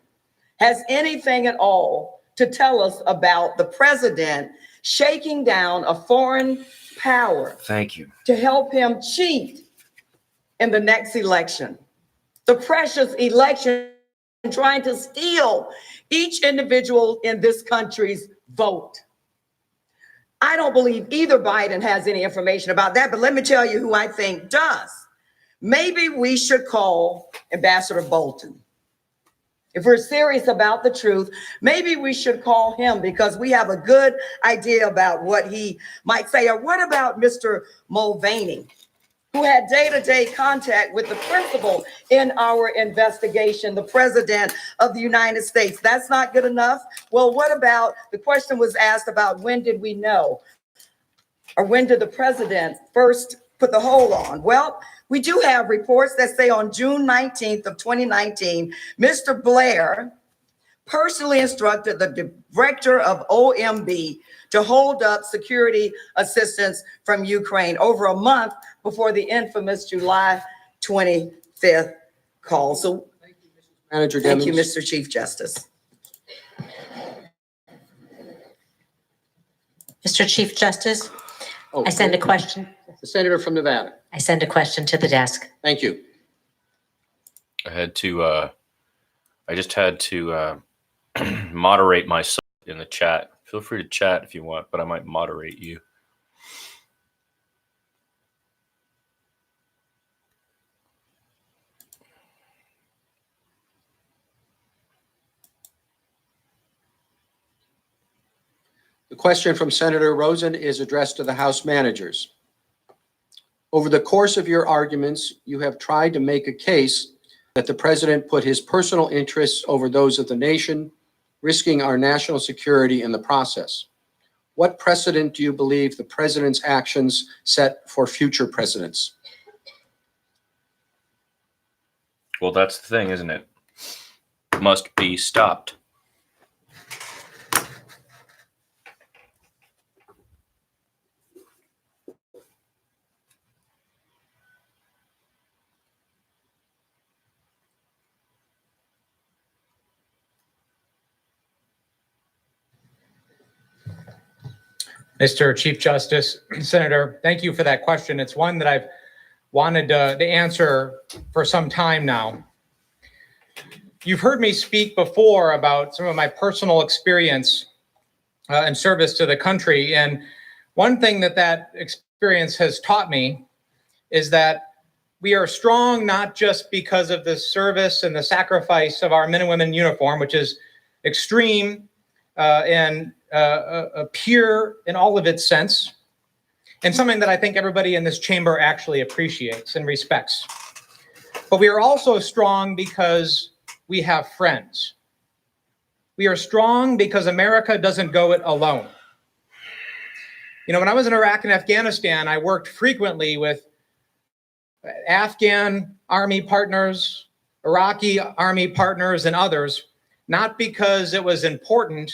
S19: has anything at all to tell us about the president shaking down a foreign power.
S1: Thank you.
S19: To help him cheat in the next election. The precious election, trying to steal each individual in this country's vote. I don't believe either Biden has any information about that, but let me tell you who I think does. Maybe we should call Ambassador Bolton. If we're serious about the truth, maybe we should call him because we have a good idea about what he might say. Or what about Mr. Mulvaney, who had day-to-day contact with the principal in our investigation, the president of the United States? That's not good enough. Well, what about, the question was asked about when did we know? Or when did the president first put the hold on? Well, we do have reports that say on June 19th of 2019, Mr. Blair personally instructed the director of OMB to hold up security assistance from Ukraine over a month before the infamous July 25th call. So
S4: Manager
S19: thank you,
S4: Demings.
S19: Mr. Chief Justice.
S20: Mr. Chief Justice,
S4: Oh,
S20: I send a question.
S4: The senator from Nevada.
S20: I send a question to the desk.
S4: Thank you.
S1: I just had to moderate myself in the chat. Feel free to chat if you want, but I might moderate you.
S4: The question from Senator Rosen is addressed to the House managers. Over the course of your arguments, you have tried to make a case that the president put his personal interests over those of the nation, risking our national security in the process. What precedent do you believe the president's actions set for future presidents?
S1: Well, that's the thing, isn't it? Must be stopped.
S11: Mr. Chief Justice, Senator, thank you for that question. It's one that I've wanted to answer for some time now. You've heard me speak before about some of my personal experience and service to the country. And one thing that experience has taught me is that we are strong not just because of the service and the sacrifice of our men and women in uniform, which is extreme and pure in all of its sense, and something that I think everybody in this chamber actually appreciates and respects. But we are also strong because we have friends. We are strong because America doesn't go it alone. You know, when I was in Iraq and Afghanistan, I worked frequently with Afghan army partners, Iraqi army partners, and others, not because it was important,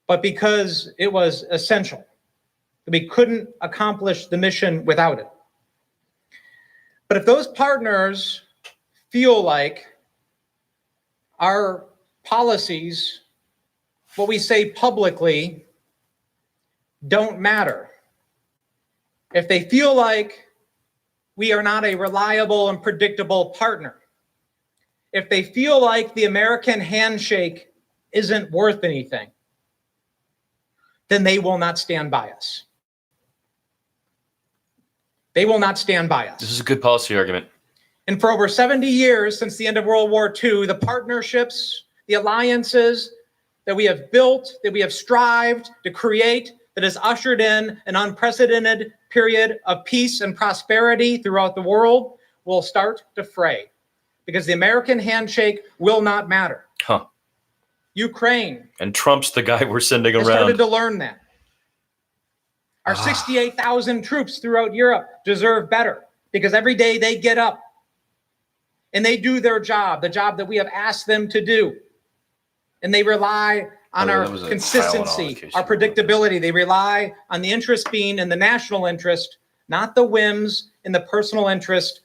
S11: but because it was essential. We couldn't accomplish the mission without it. But if those partners feel like our policies, what we say publicly, don't matter, if they feel like we are not a reliable and predictable partner, if they feel like the American handshake isn't worth anything, then they will not stand by us. They will not stand by us.
S1: This is a good policy argument.
S11: And for over 70 years, since the end of World War II, the partnerships, the alliances that we have built, that we have strived to create, that has ushered in an unprecedented period of peace and prosperity throughout the world, will start to fray, because the American handshake will not matter.
S1: Huh.
S11: Ukraine.
S1: And Trump's the guy we're sending
S11: I
S1: around.
S11: started to learn that. Our 68,000 troops throughout Europe deserve better, because every day they get up and they do their job, the job that we have asked them to do. And they rely on our consistency, our predictability. They rely on the interest being in the national interest, not the whims and the personal interest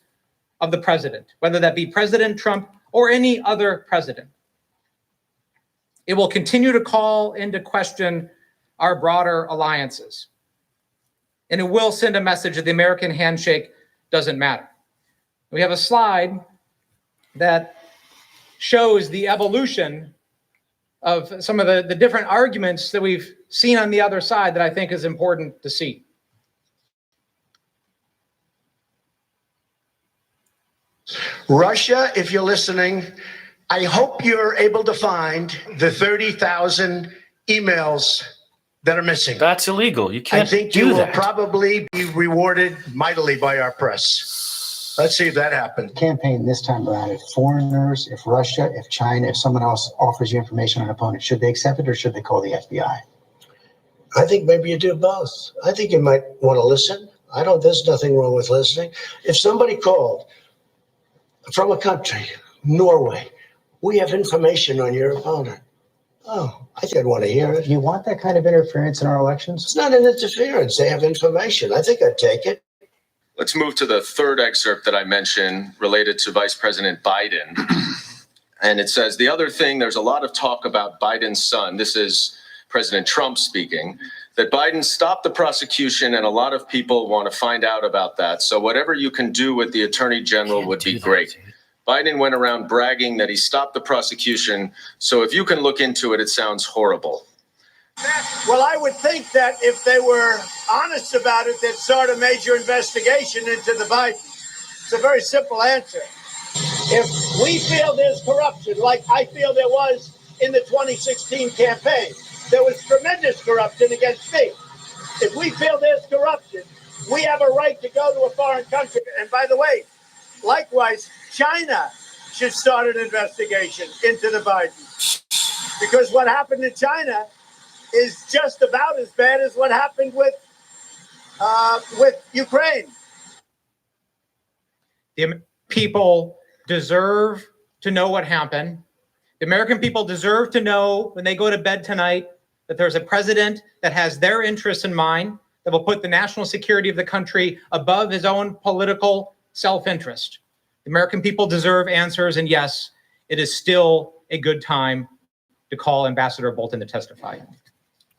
S11: of the president, whether that be President Trump or any other president. It will continue to call into question our broader alliances. And it will send a message that the American handshake doesn't matter. We have a slide that shows the evolution of some of the different arguments that we've seen on the other side that I think is important to see.
S21: Russia, if you're listening, I hope you're able to find the 30,000 emails that are missing.
S1: That's illegal. You can't
S21: I think
S1: do
S21: you will
S1: that.
S21: probably be rewarded mightily by our press. Let's see if that happens.
S22: Campaign this time around, if foreigners, if Russia, if China, if someone else offers you information on an opponent, should they accept it or should they call the FBI?
S21: I think maybe you do both. I think you might want to listen. There's nothing wrong with listening. If somebody called from a country, Norway, we have information on your opponent. Oh, I think I'd want to hear it.
S22: You want that kind of interference in our elections?
S21: It's not an interference. They have information. I think I'd take it.
S13: Let's move to the third excerpt that I mentioned related to Vice President Biden. And it says, the other thing, there's a lot of talk about Biden's son. This is President Trump speaking, that Biden stopped the prosecution, and a lot of people want to find out about that. So whatever you can do with the attorney general would be great. Biden went around bragging that he stopped the prosecution. So if you can look into it, it sounds horrible.
S21: Well, I would think that if they were honest about it, they'd start a major investigation into the Biden. It's a very simple answer. If we feel there's corruption, like I feel there was in the 2016 campaign, there was tremendous corruption against me. If we feel there's corruption, we have a right to go to a foreign country. And by the way, likewise, China should start an investigation into the Biden. Because what happened in China is just about as bad as what happened with Ukraine.
S11: The people deserve to know what happened. The American people deserve to know when they go to bed tonight that there's a president that has their interests in mind, that will put the national security of the country above his own political self-interest. The American people deserve answers, and yes, it is still a good time to call Ambassador Bolton to testify.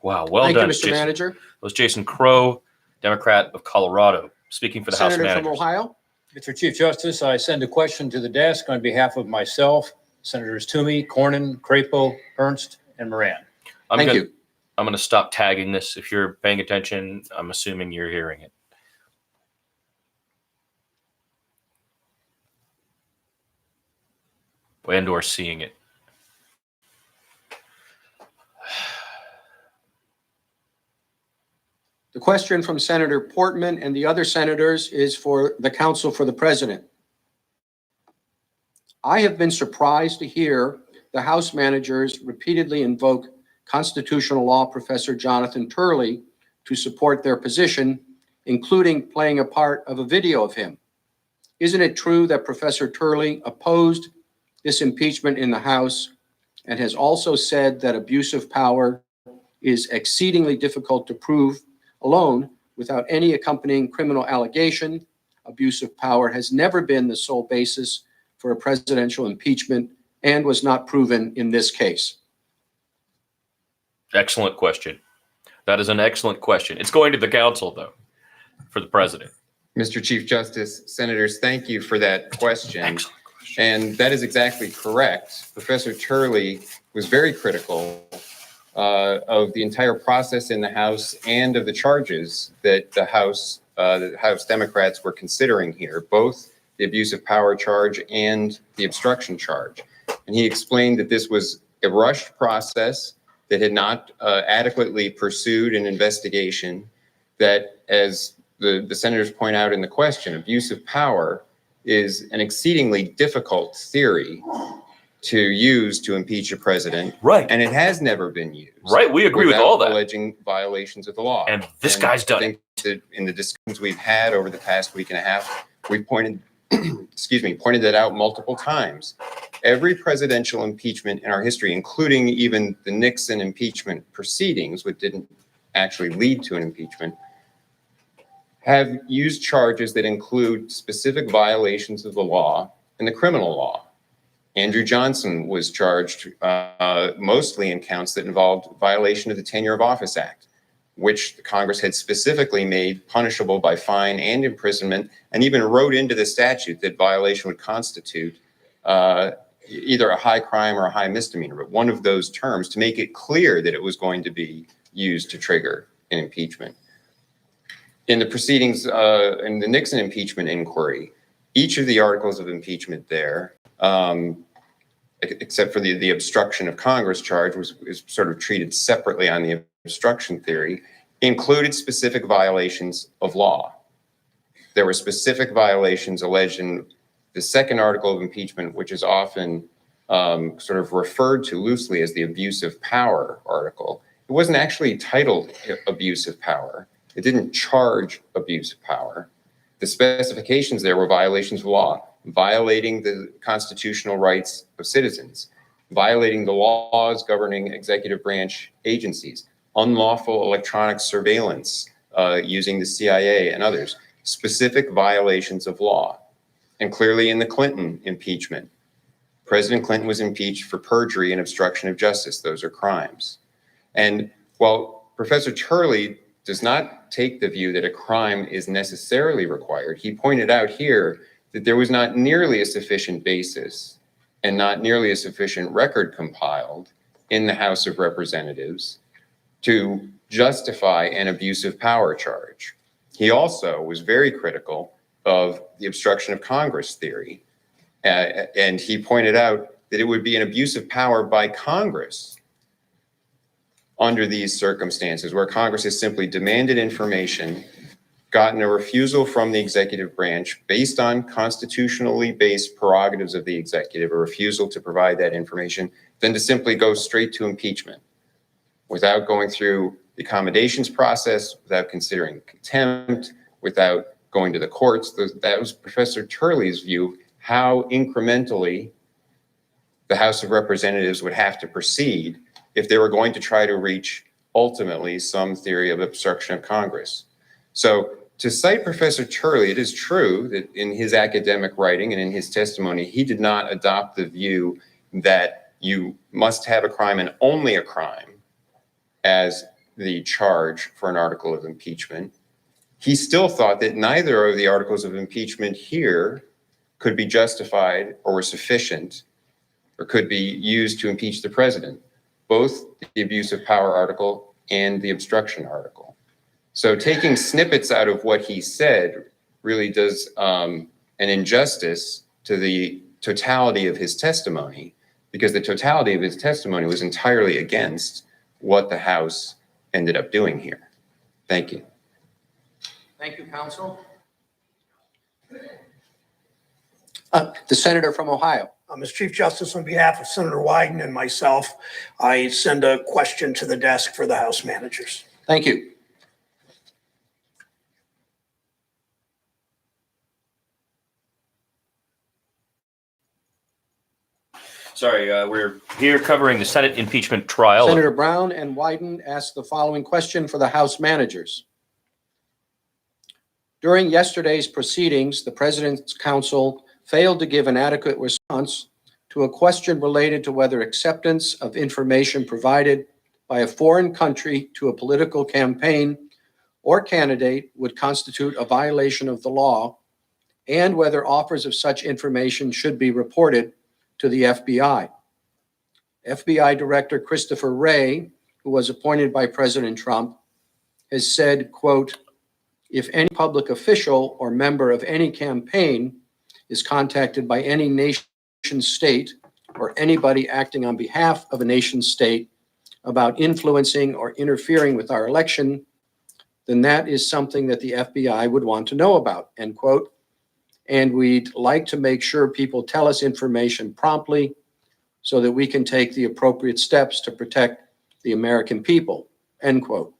S1: Wow, well
S4: Thank
S1: done,
S4: you, Mr.
S1: Jason.
S4: Manager.
S1: That was Jason Crow, Democrat of Colorado, speaking for the House
S4: Senator from
S1: Managers.
S4: Ohio.
S23: Mr. Chief Justice, I send a question to the desk on behalf of myself, Senators Toomey, Cornyn, Crapo, Ernst, and Moran.
S1: Thank you. I'm going to stop tagging this. If you're paying attention, I'm assuming you're hearing it. And or seeing it.
S4: The question from Senator Portman and the other senators is for the counsel for the president. I have been surprised to hear the House managers repeatedly invoke constitutional law professor Jonathan Turley to support their position, including playing a part of a video of him. Isn't it true that Professor Turley opposed this impeachment in the House and has also said that abuse of power is exceedingly difficult to prove alone without any accompanying criminal allegation? Abuse of power has never been the sole basis for a presidential impeachment and was not proven in this case?
S1: Excellent question. That is an excellent question. It's going to the council, though, for the president.
S16: Mr. Chief Justice, Senators, thank you for that question.
S1: Excellent.
S16: And that is exactly correct. Professor Turley was very critical of the entire process in the House and of the charges that the House Democrats were considering here, both the abuse of power charge and the obstruction charge. And he explained that this was a rushed process that had not adequately pursued an investigation, that, as the senators point out in the question, abuse of power is an exceedingly difficult theory to use to impeach a president.
S1: Right.
S16: And it has never been used.
S1: Right. We agree with all that.
S16: Alleging violations of the law.
S1: And this guy's done
S16: it. I think that in the discussions we've had over the past week and a half, we pointed that out multiple times. Every presidential impeachment in our history, including even the Nixon impeachment proceedings, which didn't actually lead to an impeachment, have used charges that include specific violations of the law and the criminal law. Andrew Johnson was charged mostly in counts that involved violation of the Tenure of Office Act, which the Congress had specifically made punishable by fine and imprisonment, and even wrote into the statute that violation would constitute either a high crime or a high misdemeanor, but one of those terms to make it clear that it was going to be used to trigger an impeachment. In the proceedings, in the Nixon impeachment inquiry, each of the articles of impeachment there, except for the obstruction of Congress charge, was sort of treated separately on the obstruction theory, included specific violations of law. There were specific violations alleged in the second article of impeachment, which is often sort of referred to loosely as the abuse of power article. It wasn't actually titled abuse of power. It didn't charge abuse of power. The specifications there were violations of law, violating the constitutional rights of citizens, violating the laws governing executive branch agencies, unlawful electronic surveillance using the CIA and others, specific violations of law. And clearly in the Clinton impeachment, President Clinton was impeached for perjury and obstruction of justice. Those are crimes. And while Professor Turley does not take the view that a crime is necessarily required, he pointed out here that there was not nearly a sufficient basis and not nearly a sufficient record compiled in the House of Representatives to justify an abuse of power charge. He also was very critical of the obstruction of Congress theory. And he pointed out that it would be an abuse of power by Congress under these circumstances, where Congress has simply demanded information, gotten a refusal from the executive branch based on constitutionally based prerogatives of the executive, a refusal to provide that information, than to simply go straight to impeachment without going through the accommodations process, without considering contempt, without going to the courts. That was Professor Turley's view, how incrementally the House of Representatives would have to proceed if they were going to try to reach ultimately some theory of obstruction of Congress. So to cite Professor Turley, it is true that in his academic writing and in his testimony, he did not adopt the view that you must have a crime and only a crime as the charge for an article of impeachment. He still thought that neither of the articles of impeachment here could be justified or were sufficient or could be used to impeach the president, both the abuse of power article and the obstruction article. So taking snippets out of what he said really does an injustice to the totality of his testimony, because the totality of his testimony was entirely against what the House ended up doing here. Thank you.
S4: Thank you, counsel. The senator from Ohio.
S21: Mr. Chief Justice, on behalf of Senator Wyden and myself, I send a question to the desk for the House managers.
S4: Thank you.
S1: Sorry, we're here covering the Senate impeachment trial.
S4: Senator Brown and Wyden asked the following question for the House managers. During yesterday's proceedings, the President's counsel failed to give an adequate response to a question related to whether acceptance of information provided by a foreign country to a political campaign or candidate would constitute a violation of the law, and whether offers of such information should be reported to the FBI. FBI Director Christopher Wray, who was appointed by President Trump, has said, quote, "If any public official or member of any campaign is contacted by any nation state or anybody acting on behalf of a nation state about influencing or interfering with our election, then that is something that the FBI would want to know about," end quote. "And we'd like to make sure people tell us information promptly so that we can take the appropriate steps to protect the American people," end quote.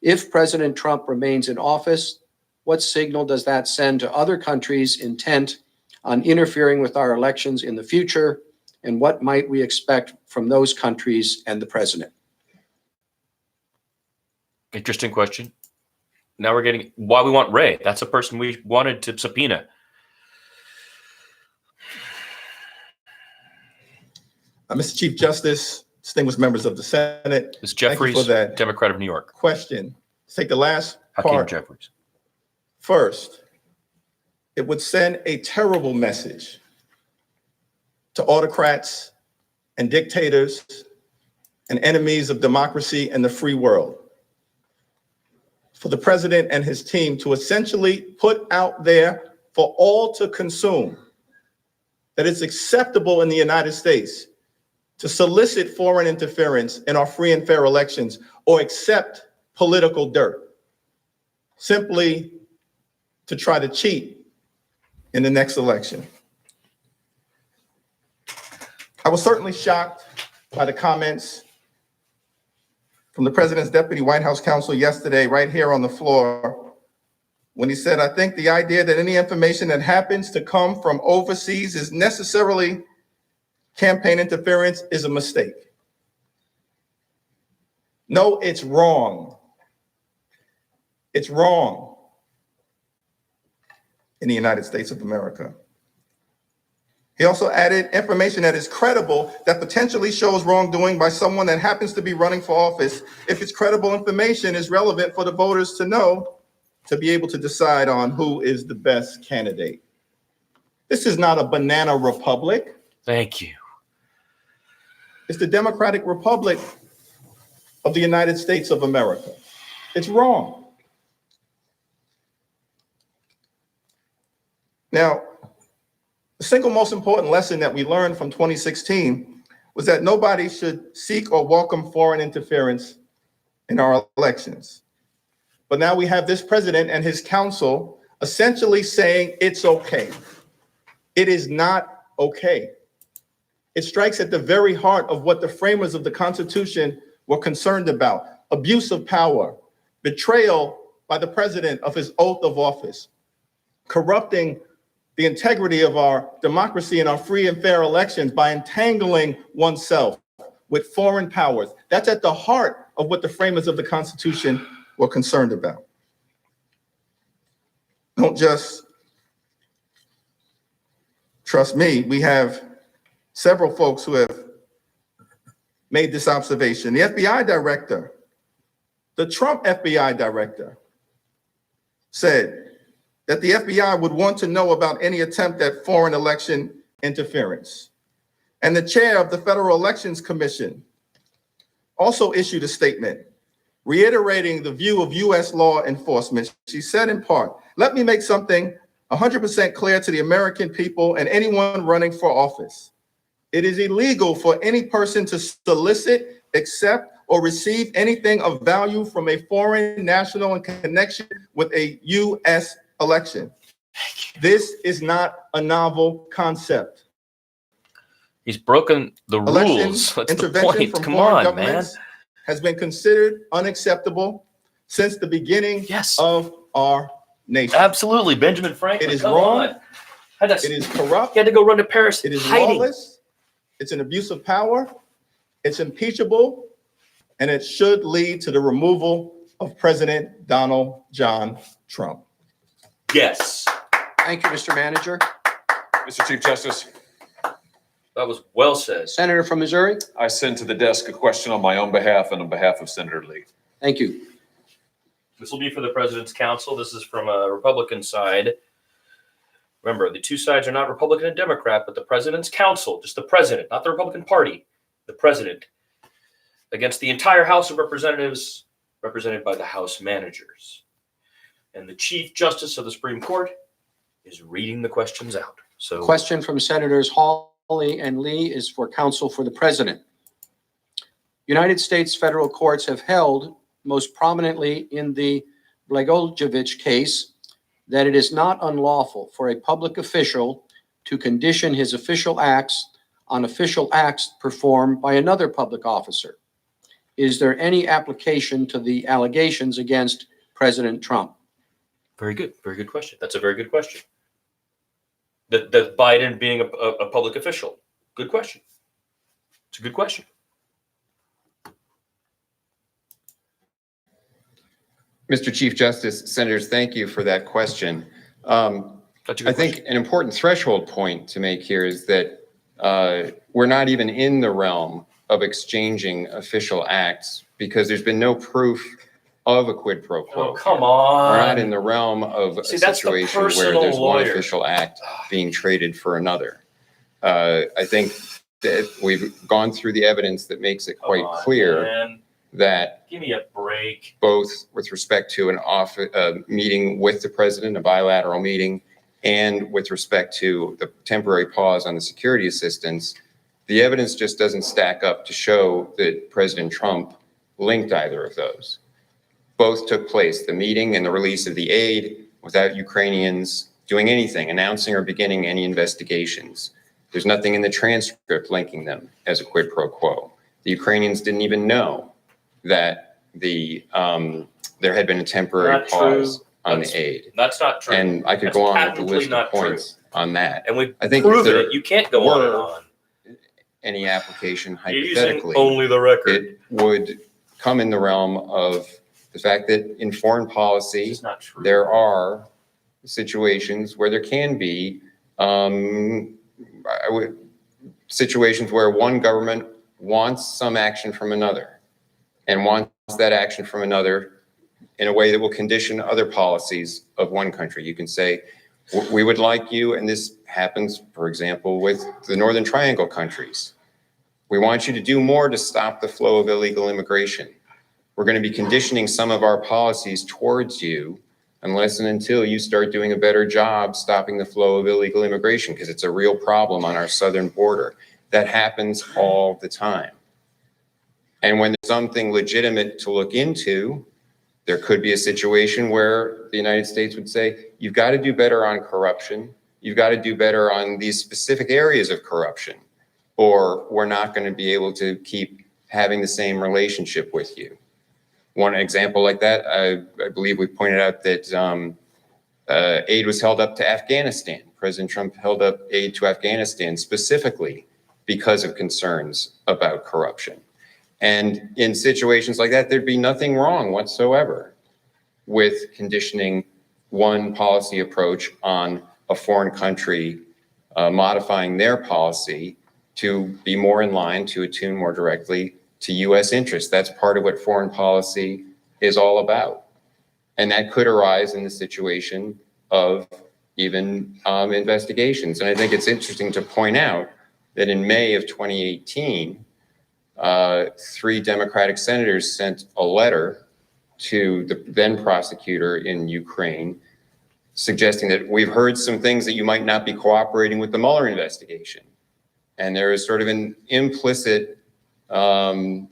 S4: If President Trump remains in office, what signal does that send to other countries intent on interfering with our elections in the future? And what might we expect from those countries and the president?
S1: Interesting question. Now we're getting why we want Ray. That's a person we wanted to subpoena.
S2: Mr. Chief Justice, distinguished members of the Senate.
S1: Ms. Jeffries,
S2: thank you for that
S1: Democrat of New York.
S2: question. Let's take the last
S1: Hakeem
S2: part
S1: Jeffries.
S2: first. It would send a terrible message to autocrats and dictators and enemies of democracy and the free world for the president and his team to essentially put out there for all to consume that it's acceptable in the United States to solicit foreign interference in our free and fair elections or accept political dirt simply to try to cheat in the next election. I was certainly shocked by the comments from the president's deputy White House counsel yesterday, right here on the floor, when he said, "I think the idea that any information that happens to come from overseas is necessarily campaign interference is a mistake." No, it's wrong. It's wrong in the United States of America. He also added information that is credible that potentially shows wrongdoing by someone that happens to be running for office if it's credible information is relevant for the voters to know to be able to decide on who is the best candidate. This is not a banana republic.
S1: Thank you.
S2: It's the Democratic Republic of the United States of America. It's wrong. Now, the single most important lesson that we learned from 2016 was that nobody should seek or welcome foreign interference in our elections. But now we have this president and his counsel essentially saying it's okay. It is not okay. It strikes at the very heart of what the framers of the Constitution were concerned about: abuse of power, betrayal by the president of his oath of office, corrupting the integrity of our democracy and our free and fair elections by entangling oneself with foreign powers. That's at the heart of what the framers of the Constitution were concerned about. Don't just trust me. We have several folks who have made this observation. The FBI director, the Trump FBI director, said that the FBI would want to know about any attempt at foreign election interference. And the chair of the Federal Elections Commission also issued a statement reiterating the view of U.S. law enforcement. She said in part, "Let me make something 100% clear to the American people and anyone running for office. It is illegal for any person to solicit, accept, or receive anything of value from a foreign national in connection with a U.S. election. This is not a novel concept."
S1: He's broken the
S2: Election
S1: rules. That's the
S2: intervention
S1: point.
S2: from
S1: Come
S2: foreign
S1: on, man.
S2: governments has been considered unacceptable since the beginning of our nation.
S1: Absolutely, Benjamin Franklin.
S2: It is
S1: come
S2: wrong.
S1: on. Had to-
S2: It is corrupt.
S1: He had to go run to Paris.
S2: It is
S1: hiding.
S2: lawless. It's an abuse of power. It's impeachable. And it should lead to the removal of President Donald John Trump.
S1: Yes.
S4: Thank you, Mr. Manager.
S13: Mr. Chief Justice,
S1: That was well said.
S4: Senator from Missouri?
S13: I send to the desk a question on my own behalf and on behalf of Senator Lee.
S4: Thank you.
S1: This will be for the President's Council. This is from a Republican side. Remember, the two sides are not Republican and Democrat, but the President's Council, just the President, not the Republican Party, the President, against the entire House of Representatives, represented by the House managers. And the Chief Justice of the Supreme Court is reading the questions out. So,
S4: Question from Senators Hawley and Lee is for counsel for the President. United States federal courts have held, most prominently in the Blagojevich case, that it is not unlawful for a public official to condition his official acts on official acts performed by another public officer. Is there any application to the allegations against President Trump?
S1: very good. Very good question. That's a very good question. That Biden being a public official. Good question. It's a good question.
S16: Mr. Chief Justice, Senators, thank you for that question. I think an important threshold point to make here is that we're not even in the realm of exchanging official acts because there's been no proof of a quid pro quo.
S1: Oh, come on.
S16: We're not in the realm of a
S1: See, that's the
S16: situation where
S1: personal
S16: there's one
S1: lawyer.
S16: official act being traded for another. I think that we've gone through the evidence that makes it quite clear
S1: Man.
S16: that
S1: Give me a break.
S16: both with respect to a meeting with the president, a bilateral meeting, and with respect to the temporary pause on the security assistance, the evidence just doesn't stack up to show that President Trump linked either of those. Both took place, the meeting and the release of the aid, without Ukrainians doing anything, announcing or beginning any investigations. There's nothing in the transcript linking them as a quid pro quo. The Ukrainians didn't even know that there had been a temporary
S1: Not
S16: pause
S1: true.
S16: on
S1: That's-
S16: the aid.
S1: That's not true.
S16: And I could
S1: That's
S16: go on with the
S1: patently
S16: list of
S1: not true.
S16: points on that.
S1: And we've
S16: I think if
S1: proven
S16: there
S1: it. You can't go on and
S16: were
S1: on.
S16: any application
S1: You're using
S16: hypothetically,
S1: only the record.
S16: it would come in the realm of the fact that in foreign policy,
S1: It's not true.
S16: there are situations where there can be situations where one government wants some action from another and wants that action from another in a way that will condition other policies of one country. You can say, we would like you, and this happens, for example, with the Northern Triangle countries. We want you to do more to stop the flow of illegal immigration. We're going to be conditioning some of our policies towards you unless and until you start doing a better job stopping the flow of illegal immigration, because it's a real problem on our southern border. That happens all the time. And when there's something legitimate to look into, there could be a situation where the United States would say, you've got to do better on corruption. You've got to do better on these specific areas of corruption, or we're not going to be able to keep having the same relationship with you. One example like that, I believe we pointed out that aid was held up to Afghanistan. President Trump held up aid to Afghanistan specifically because of concerns about corruption. And in situations like that, there'd be nothing wrong whatsoever with conditioning one policy approach on a foreign country, modifying their policy to be more in line, to attune more directly to U.S. interests. That's part of what foreign policy is all about. And that could arise in the situation of even investigations. And I think it's interesting to point out that in May of 2018, 3 Democratic senators sent a letter to the then prosecutor in Ukraine suggesting that we've heard some things that you might not be cooperating with the Mueller investigation. And there is sort of an implicit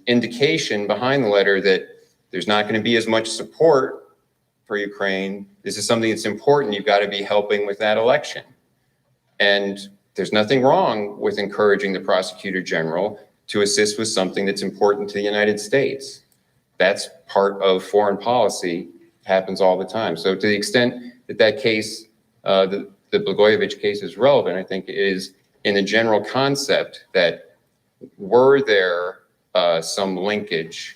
S16: indication behind the letter that there's not going to be as much support for Ukraine. This is something that's important. You've got to be helping with that election. And there's nothing wrong with encouraging the prosecutor general to assist with something that's important to the United States. That's part of foreign policy, happens all the time. So to the extent that that case, the Blagojevich case is relevant, I think it is in the general concept that were there some linkage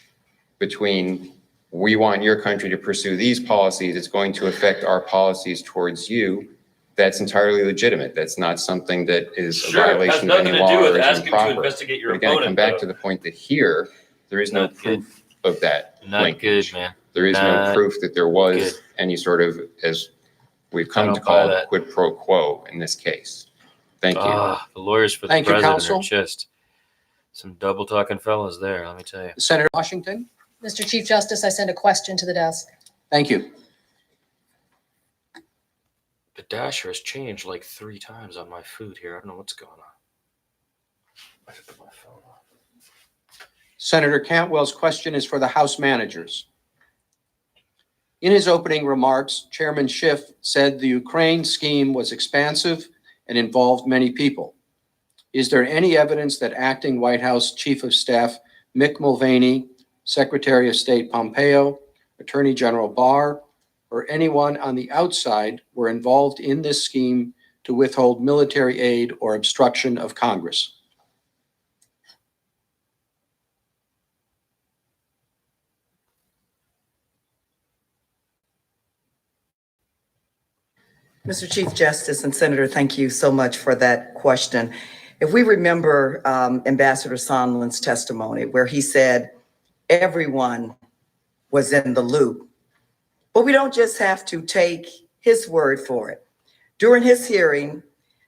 S16: between we want your country to pursue these policies, it's going to affect our policies towards you, that's entirely legitimate. That's not something that is a
S1: Sure, it has
S16: violation of
S1: nothing
S16: any
S1: to
S16: law
S1: do with
S16: or is
S1: asking to
S16: improper.
S1: investigate your
S16: But again, I come
S1: opponent,
S16: back
S1: though.
S16: to the point that here, there is no
S1: Not good.
S16: proof of that
S1: Not
S16: linkage.
S1: good, man.
S16: There is no
S1: Not
S16: proof that there was
S1: good.
S16: any sort of, as we've
S1: I
S16: come
S1: don't
S16: to
S1: buy
S16: call it,
S1: that.
S16: quid pro quo in this case. Thank you.
S1: Ah, the lawyers for the
S4: Thank you,
S1: president
S4: counsel.
S1: are just some double talking fellas there, let me tell you.
S4: Senator Washington?
S3: Mr. Chief Justice, I send a question to the desk.
S4: Thank you.
S1: The dasher has changed like 3 times on my food here. I don't know what's going on. I should put my phone on.
S4: Senator Cantwell's question is for the House managers. In his opening remarks, Chairman Schiff said the Ukraine scheme was expansive and involved many people. Is there any evidence that acting White House Chief of Staff Mick Mulvaney, Secretary of State Pompeo, Attorney General Barr, or anyone on the outside were involved in this scheme to withhold military aid or obstruction of Congress?
S19: Mr. Chief Justice and Senator, thank you so much for that question. If we remember Ambassador Sondland's testimony where he said everyone was in the loop, but we don't just have to take his word for it. During his hearing,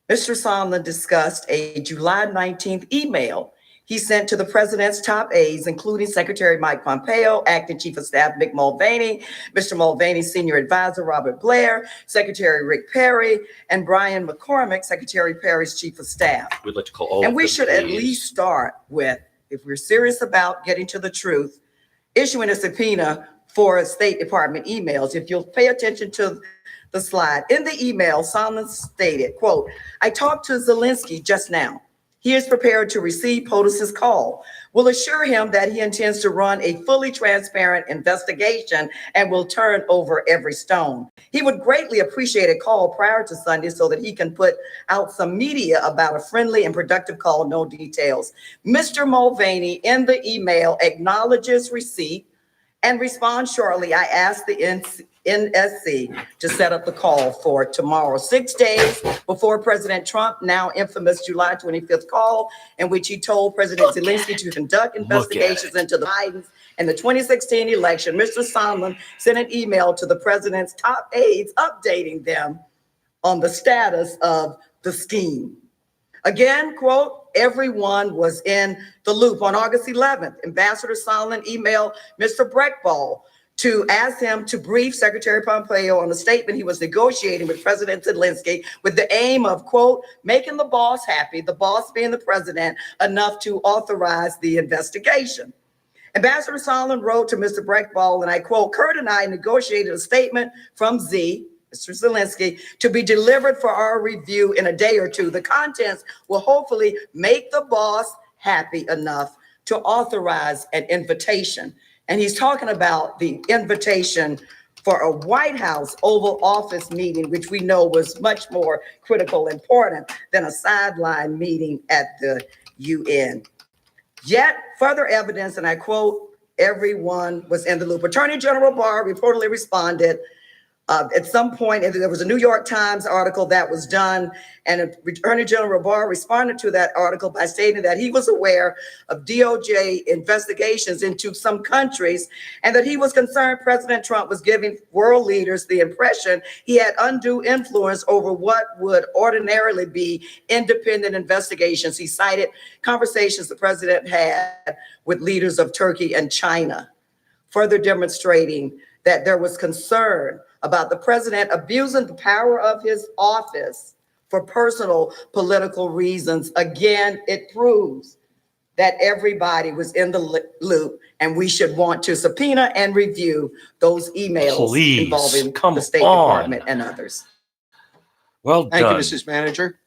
S19: Mr. Sondland discussed a July 19th email he sent to the president's top aides, including Secretary Mike Pompeo, Acting Chief of Staff Mick Mulvaney, Mr. Mulvaney's Senior Advisor Robert Blair, Secretary Rick Perry, and Brian McCormick, Secretary Perry's Chief of Staff.
S1: We'd like to call all
S19: And
S1: of
S19: we
S1: them,
S19: should at
S1: please.
S19: least start with, if we're serious about getting to the truth, issuing a subpoena for State Department emails. If you'll pay attention to the slide, in the email, Sondland stated, quote, "I talked to Zelensky just now. He is prepared to receive POTUS's call. We'll assure him that he intends to run a fully transparent investigation and will turn over every stone. He would greatly appreciate a call prior to Sunday so that he can put out some media about a friendly and productive call, no details." Mr. Mulvaney in the email acknowledges receipt and responds shortly. I asked the NSC to set up the call for tomorrow, 6 days before President Trump, now infamous July 25th call, in which he told President Zelensky to conduct investigations into the Bidens and the 2016 election. Mr. Sondland sent an email to the president's top aides updating them on the status of the scheme. Again, quote, "Everyone was in the loop." On August 11th, Ambassador Sondland emailed Mr. Breckball to ask him to brief Secretary Pompeo on the statement he was negotiating with President Zelensky with the aim of, quote, "making the boss happy," the boss being the president, enough to authorize the investigation. Ambassador Sondland wrote to Mr. Breckball, and I quote, "Kurt and I negotiated a statement from Z, Mr. Zelensky, to be delivered for our review in a day or two. The contents will hopefully make the boss happy enough to authorize an invitation." And he's talking about the invitation for a White House Oval Office meeting, which we know was much more critical, important than a sideline meeting at the UN. Yet further evidence, and I quote, "Everyone was in the loop." Attorney General Barr reportedly responded at some point, and there was a New York Times article that was done, and Attorney General Barr responded to that article by stating that he was aware of DOJ investigations into some countries and that he was concerned President Trump was giving world leaders the impression he had undue influence over what would ordinarily be independent investigations. He cited conversations the president had with leaders of Turkey and China, further demonstrating that there was concern about the president abusing the power of his office for personal political reasons. Again, it proves that everybody was in the loop, and we should want to subpoena and review those emails involving the State Department and others.
S1: Well
S4: Thank you,
S1: done.
S4: Mrs. Manager.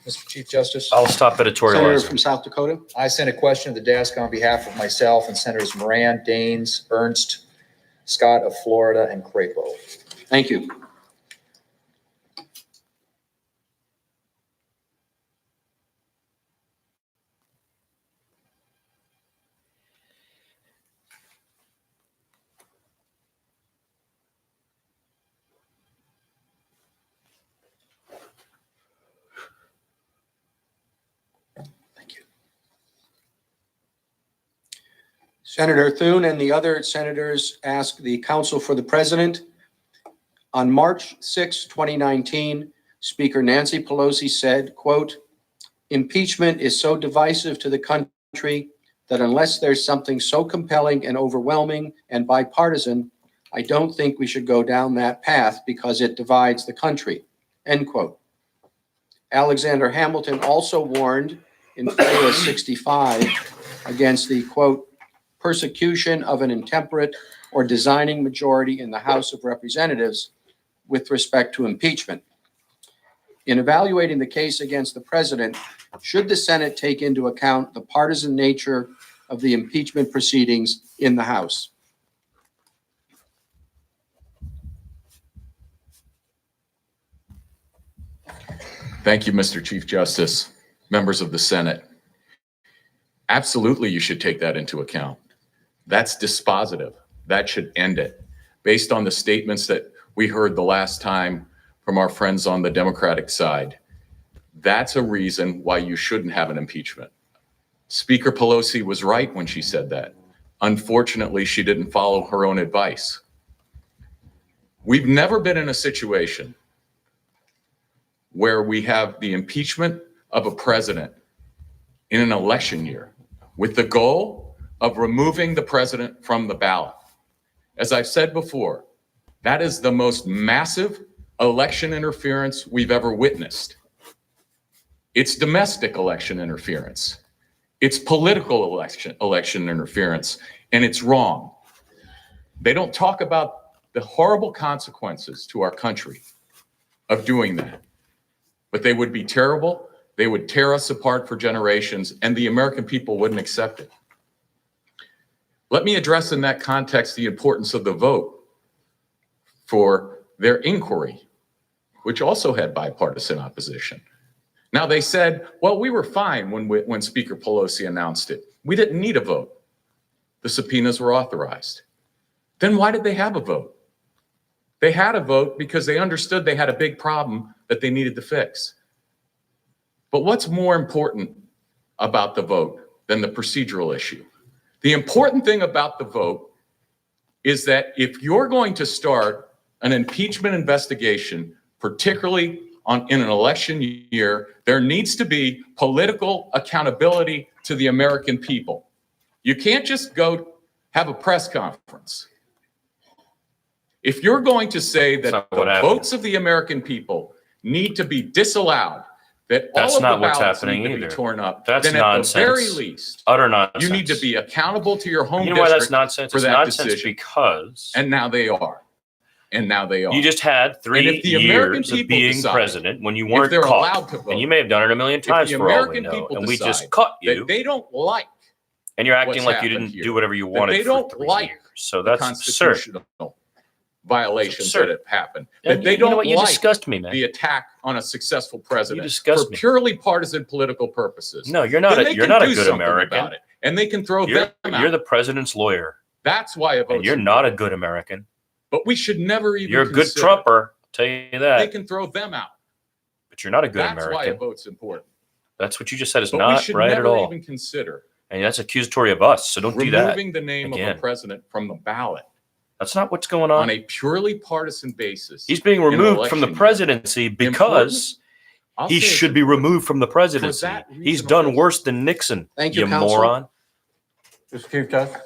S5: Mr. Chief Justice.
S1: I'll stop editorializing.
S4: Senator from South Dakota.
S5: I sent a question to the desk on behalf of myself and Senators Moran, Daines, Ernst, Scott of Florida, and Crapo.
S4: Thank you. Senator Thune and the other senators ask the counsel for the president. On March 6, 2019, Speaker Nancy Pelosi said, quote, "Impeachment is so divisive to the country that unless there's something so compelling and overwhelming and bipartisan, I don't think we should go down that path because it divides the country," end quote. Alexander Hamilton also warned in FAA 65 against the, quote, "persecution of an intemperate or designing majority in the House of Representatives with respect to impeachment." In evaluating the case against the president, should the Senate take into account the partisan nature of the impeachment proceedings in the House?
S6: Thank you, Mr. Chief Justice, members of the Senate. Absolutely, you should take that into account. That's dispositive. That should end it. Based on the statements that we heard the last time from our friends on the Democratic side, that's a reason why you shouldn't have an impeachment. Speaker Pelosi was right when she said that. Unfortunately, she didn't follow her own advice. We've never been in a situation where we have the impeachment of a president in an election year with the goal of removing the president from the ballot. As I've said before, that is the most massive election interference we've ever witnessed. It's domestic election interference. It's political election interference, and it's wrong. They don't talk about the horrible consequences to our country of doing that, but they would be terrible. They would tear us apart for generations, and the American people wouldn't accept it. Let me address in that context the importance of the vote for their inquiry, which also had bipartisan opposition. Now, they said, well, we were fine when Speaker Pelosi announced it. We didn't need a vote. The subpoenas were authorized. Then why did they have a vote? They had a vote because they understood they had a big problem that they needed to fix. But what's more important about the vote than the procedural issue? The important thing about the vote is that if you're going to start an impeachment investigation, particularly in an election year, there needs to be political accountability to the American people. You can't just go have a press conference. If you're going to say that the votes of the American people need to be disallowed, that all of the ballots need to be torn up, then at the very least,
S1: utter nonsense.
S6: you need to be accountable to your home
S1: You know why
S6: district
S1: that's nonsense?
S6: for
S1: It's
S6: that
S1: nonsense
S6: decision.
S1: because
S6: And now they are. And now they are.
S1: you just had 3
S6: And if the American
S1: years of
S6: people
S1: being
S6: decide,
S1: president when you
S6: if
S1: weren't
S6: they're
S1: caught.
S6: allowed to vote,
S1: And you may have done it a million
S6: if
S1: times
S6: the
S1: for all we
S6: American
S1: know.
S6: people
S1: And we just
S6: decide
S1: caught you.
S6: that they don't like
S1: And you're acting
S6: what's
S1: like you
S6: happened
S1: didn't
S6: here,
S1: do whatever you
S6: that
S1: wanted
S6: they
S1: for
S6: don't
S1: 3
S6: like
S1: years. So
S6: the
S1: that's absurd.
S6: constitutional violations
S1: absurd.
S6: that have happened.
S1: And
S6: That they
S1: you know
S6: don't
S1: what? You
S6: like
S1: disgust me, man.
S6: the attack on a successful president
S1: disgust
S6: for
S1: me.
S6: purely partisan political purposes.
S1: No, you're not.
S6: Then they
S1: You're
S6: can
S1: not a
S6: do
S1: good
S6: something
S1: American.
S6: about it, and they can throw
S1: You're
S6: them out.
S1: the president's lawyer,
S6: That's why a vote.
S1: and you're not a good American.
S6: But we should never even.
S1: You're a good
S6: consider.
S1: Trumper. I'll tell you
S6: They
S1: that.
S6: can throw them out.
S1: But you're not a good
S6: That's why a
S1: American.
S6: vote's important.
S1: That's what you just said is
S6: But we
S1: not
S6: should
S1: right
S6: never
S1: at all.
S6: even consider
S1: And that's accusatory of us. So don't do that.
S6: removing the name of
S1: again.
S6: a president from the ballot
S1: That's not what's going on.
S6: on a purely partisan basis.
S1: He's being
S6: in an
S1: removed from the
S6: election year.
S1: presidency because
S6: I'll
S1: he
S6: say it's
S1: should be removed from the presidency.
S6: that reason
S1: He's done worse than Nixon.
S4: Thank you,
S1: you
S4: counsel.
S1: moron.
S9: Mr. Chief Justice.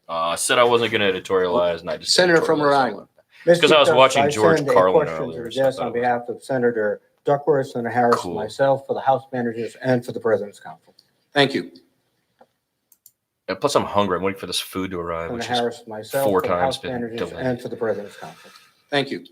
S1: I said I wasn't going to editorialize, and I just
S4: Senator from Rhode
S1: editorialized.
S4: Island.
S1: It's because I was watching George
S9: send a
S1: Carlin
S9: question to
S1: earlier.
S9: the
S1: so I
S9: desk
S1: thought
S9: on
S1: it was-
S9: behalf of Senator Duckworth, Senator Harris,
S1: Cool.
S9: and myself, for the House managers and for the President's Council.
S4: Thank you.
S1: Yeah, plus, I'm hungry. I'm waiting for this food to arrive,
S9: Senator
S1: which
S9: Harris,
S1: is
S9: and myself,
S1: 4
S9: for the
S1: times
S9: House
S1: been
S9: managers
S1: delayed.
S9: and for the President's Council.
S4: Thank you.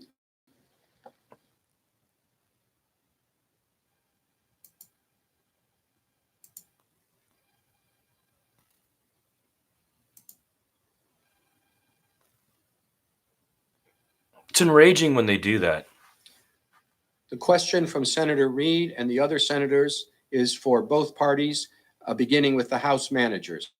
S1: It's enraging when they do that.
S4: The question from Senator Reed and the other senators is for both parties, beginning with the House managers.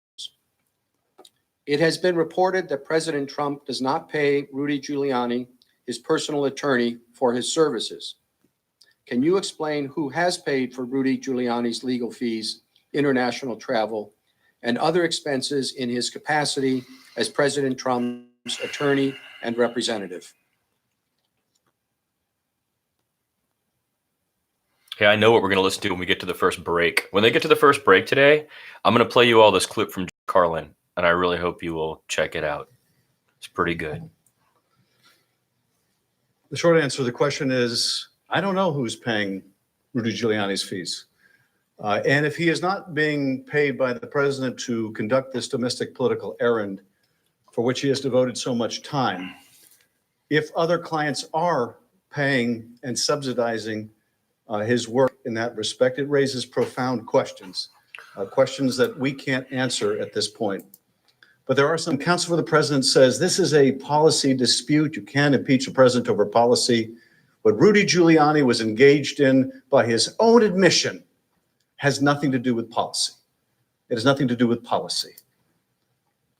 S4: It has been reported that President Trump does not pay Rudy Giuliani, his personal attorney, for his services. Can you explain who has paid for Rudy Giuliani's legal fees, international travel, and other expenses in his capacity as President Trump's attorney and representative.
S1: Okay, I know what we're going to listen to when we get to the first break. When they get to the first break today, I'm going to play you all this clip from Carlin, and I really hope you will check it out. It's pretty good.
S15: The short answer to the question is, I don't know who's paying Rudy Giuliani's fees. And if he is not being paid by the president to conduct this domestic political errand for which he has devoted so much time, if other clients are paying and subsidizing his work in that respect, it raises profound questions, questions that we can't answer at this point. But there are some. Counsel for the president says this is a policy dispute. You can't impeach a president over policy. What Rudy Giuliani was engaged in by his own admission has nothing to do with policy. It has nothing to do with policy.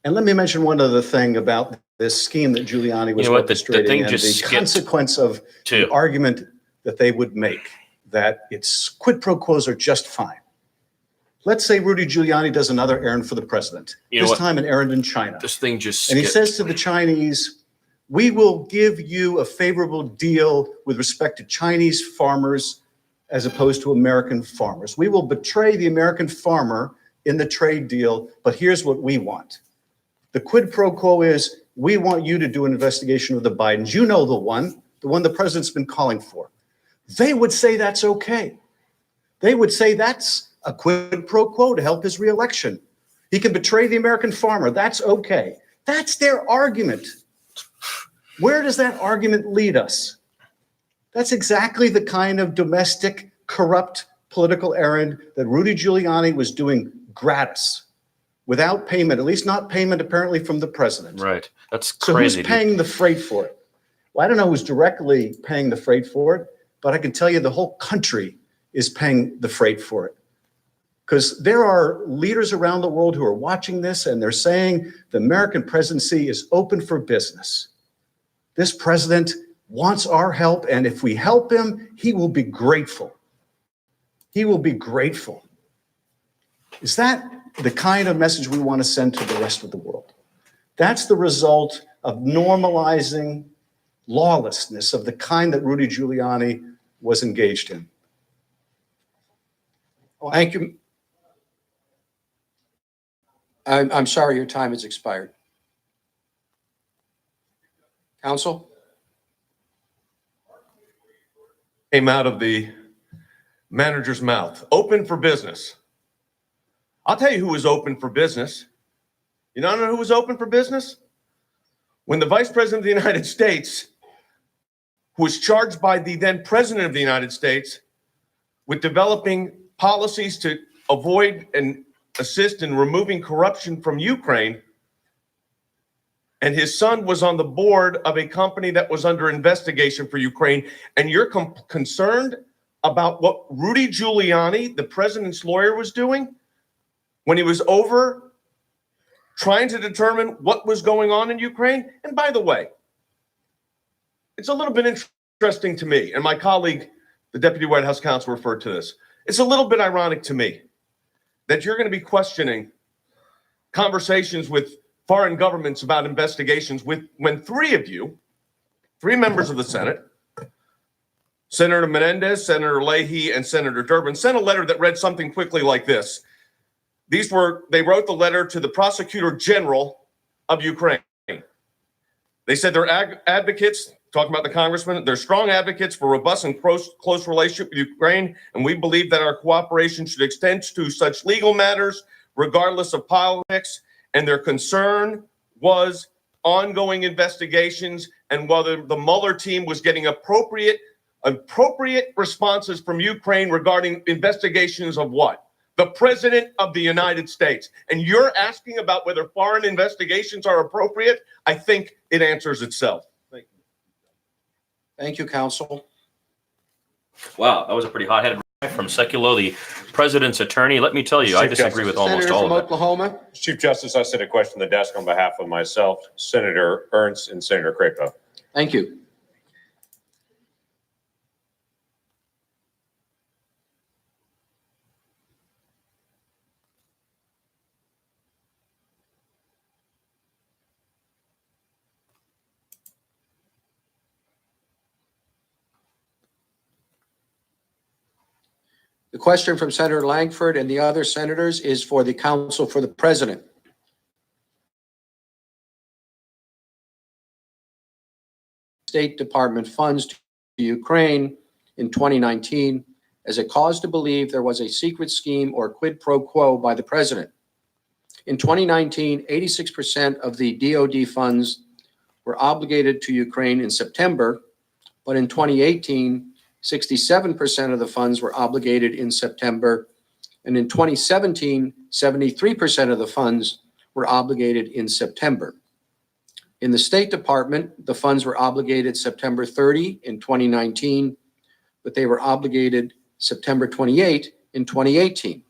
S15: And let me mention one other thing about this scheme that Giuliani was orchestrating, and the consequence of the argument that they would make, that it's quid pro quos are just fine. Let's say Rudy Giuliani does another errand for the president, this time an errand in China.
S1: This thing just
S15: And he says to the Chinese, we will give you a favorable deal with respect to Chinese farmers as opposed to American farmers. We will betray the American farmer in the trade deal, but here's what we want. The quid pro quo is, we want you to do an investigation of the Bidens. You know the one the president's been calling for. They would say that's okay. They would say that's a quid pro quo to help his reelection. He can betray the American farmer. That's okay. That's their argument. Where does that argument lead us? That's exactly the kind of domestic, corrupt political errand that Rudy Giuliani was doing gratis, without payment, at least not payment apparently from the president.
S1: Right. That's
S15: So
S1: crazy.
S15: who's paying the freight for it? Well, I don't know who's directly paying the freight for it, but I can tell you the whole country is paying the freight for it. Because there are leaders around the world who are watching this and they're saying the American presidency is open for business. This president wants our help, and if we help him, he will be grateful. He will be grateful. Is that the kind of message we want to send to the rest of the world? That's the result of normalizing lawlessness of the kind that Rudy Giuliani was engaged in.
S4: Thank you. I'm sorry, your time has expired. Counsel?
S13: Came out of the manager's mouth. Open for business. I'll tell you who was open for business. You don't know who was open for business? When the Vice President of the United States, who was charged by the then President of the United States with developing policies to avoid and assist in removing corruption from Ukraine, and his son was on the board of a company that was under investigation for Ukraine, and you're concerned about what Rudy Giuliani, the president's lawyer, was doing when he was over trying to determine what was going on in Ukraine? And by the way, it's a little bit interesting to me, and my colleague, the Deputy White House Counsel, referred to this. It's a little bit ironic to me that you're going to be questioning conversations with foreign governments about investigations when three of you, three members of the Senate, Senator Menendez, Senator Leahy, and Senator Durbin, sent a letter that read something quickly like this. They wrote the letter to the Prosecutor General of Ukraine. They said they're advocates, talking about the congressman, they're strong advocates for robust and close relationship with Ukraine, and we believe that our cooperation should extend to such legal matters, regardless of politics. And their concern was ongoing investigations and whether the Mueller team was getting appropriate responses from Ukraine regarding investigations of what? The President of the United States. And you're asking about whether foreign investigations are appropriate? I think it answers itself. Thank you.
S4: Thank you, counsel.
S1: Wow, that was a pretty hot-headed reply from Sekulow, the president's attorney. Let me tell you, I disagree with almost
S4: Senator
S1: all
S4: from
S1: of it.
S4: Oklahoma.
S7: Chief Justice, I sent a question to the desk on behalf of myself, Senator Ernst, and Senator Crapo.
S4: Thank you. The question from Senator Langford and the other senators is for the counsel for the president. State Department funds to Ukraine in 2019 as a cause to believe there was a secret scheme or quid pro quo by the president. In 2019, 86% of the DoD funds were obligated to Ukraine in September, but in 2018, 67% of the funds were obligated in September, and in 2017, 73% of the funds were obligated in September. In the State Department, the funds were obligated September 30 in 2019, but they were obligated September 28 in 2018.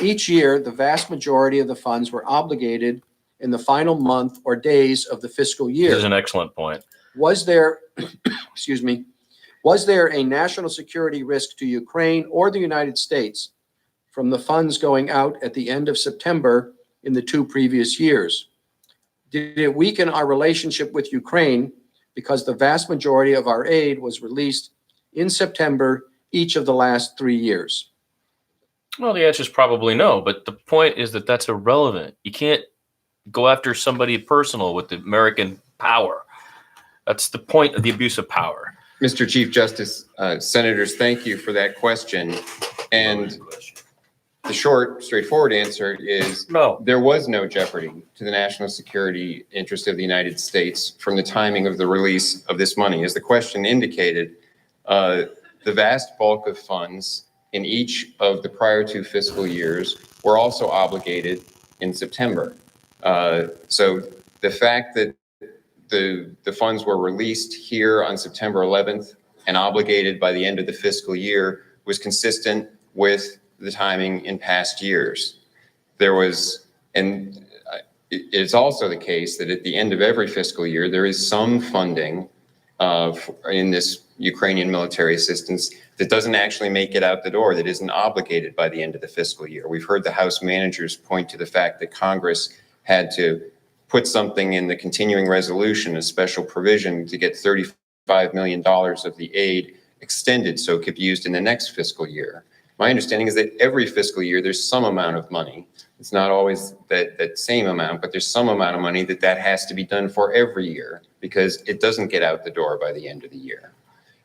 S4: Each year, the vast majority of the funds were obligated in the final month or days of the fiscal year.
S1: This is an excellent point.
S4: Was there, excuse me, was there a national security risk to Ukraine or the United States from the funds going out at the end of September in the 2 previous years? Did it weaken our relationship with Ukraine because the vast majority of our aid was released in September each of the last 3 years?
S1: Well, the answer is probably no, but the point is that that's irrelevant. You can't go after somebody personal with the American power. That's the point of the abuse of power.
S16: Mr. Chief Justice, senators, thank you for that question. And the short, straightforward answer is
S1: no.
S16: There was no jeopardy to the national security interest of the United States from the timing of the release of this money. As the question indicated, the vast bulk of funds in each of the prior 2 fiscal years were also obligated in September. So the fact that the funds were released here on September 11th and obligated by the end of the fiscal year was consistent with the timing in past years. There was, and it's also the case that at the end of every fiscal year, there is some funding in this Ukrainian military assistance that doesn't actually make it out the door, that isn't obligated by the end of the fiscal year. We've heard the House managers point to the fact that Congress had to put something in the continuing resolution, a special provision to get $35 million of the aid extended so it could be used in the next fiscal year. My understanding is that every fiscal year, there's some amount of money. It's not always that same amount, but there's some amount of money that has to be done for every year because it doesn't get out the door by the end of the year.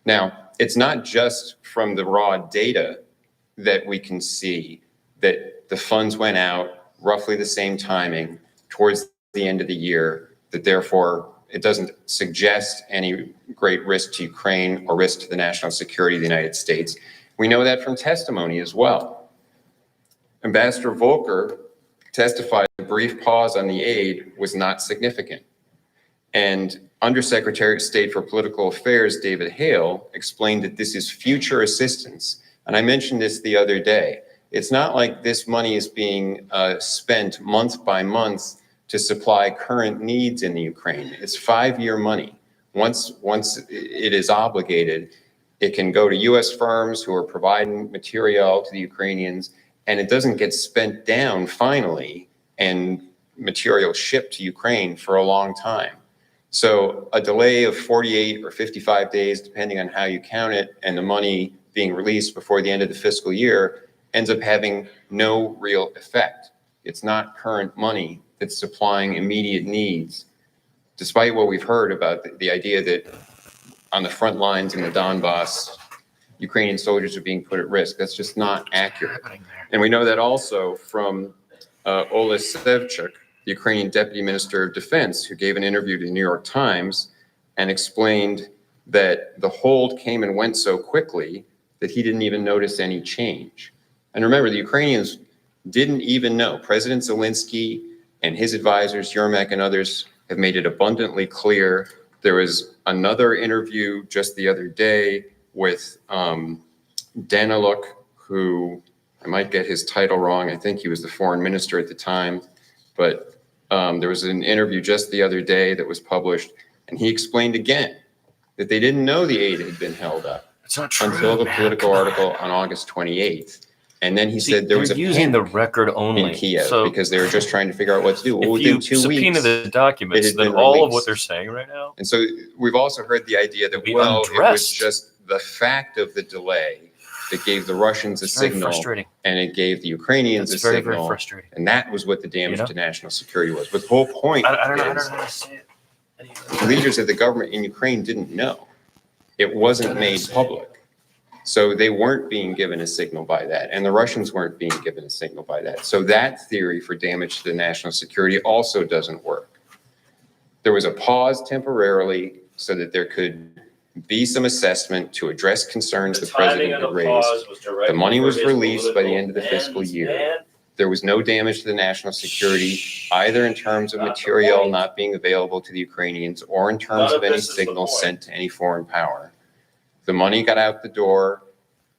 S16: Now, it's not just from the raw data that we can see that the funds went out roughly the same timing towards the end of the year, that therefore it doesn't suggest any great risk to Ukraine or risk to the national security of the United States. We know that from testimony as well. Ambassador Volker testified the brief pause on the aid was not significant. And Undersecretary of State for Political Affairs, David Hale, explained that this is future assistance. And I mentioned this the other day. It's not like this money is being spent month by month to supply current needs in the Ukraine. It's 5-year money. Once it is obligated, it can go to US firms who are providing material to the Ukrainians, and it doesn't get spent down finally and material shipped to Ukraine for a long time. So a delay of 48 or 55 days, depending on how you count it, and the money being released before the end of the fiscal year ends up having no real effect. It's not current money that's supplying immediate needs, despite what we've heard about the idea that on the front lines in the Donbass, Ukrainian soldiers are being put at risk. That's just not accurate. And we know that also from Ola Sevchuk, the Ukrainian Deputy Minister of Defense, who gave an interview to the New York Times and explained that the hold came and went so quickly that he didn't even notice any change. And remember, the Ukrainians didn't even know. President Zelensky and his advisors, Yermak and others, have made it abundantly clear. There was another interview just the other day with Daniluk, who, I might get his title wrong, I think he was the foreign minister at the time, but there was an interview just the other day that was published, and he explained again that they didn't know the aid had been held up until the Politico article on August 28th. And then he said there was a
S1: using the record only
S16: in Kiev
S1: so
S16: because they were just trying to figure out what to do. Well,
S1: if
S16: within
S1: you
S16: 2
S1: subpoena
S16: weeks,
S1: the documents,
S16: it had
S1: then
S16: been
S1: all of
S16: released.
S1: what they're saying right now.
S16: And so we've also heard the idea that,
S1: Be
S16: well, it was
S1: undressed.
S16: just the fact of the delay It gave the Russians a
S1: It's very
S16: signal,
S1: frustrating.
S16: and it gave the Ukrainians
S1: It's
S16: a
S1: very, very
S16: signal.
S1: frustrating.
S16: And that was what the damage
S1: You know?
S16: to national security was. But the whole point
S1: I don't know
S16: is
S1: how to say it.
S16: the leaders of the government in Ukraine didn't know. It wasn't made public. So they weren't being given a signal by that, and the Russians weren't being given a signal by that. So that theory for damage to the national security also doesn't work. There was a pause temporarily so that there could be some assessment to address concerns the president had raised. The money was released by the end of the fiscal year. There was no damage to the national security, either in terms of material not being available to the Ukrainians or in terms of any signals sent to any foreign power. The money got out the door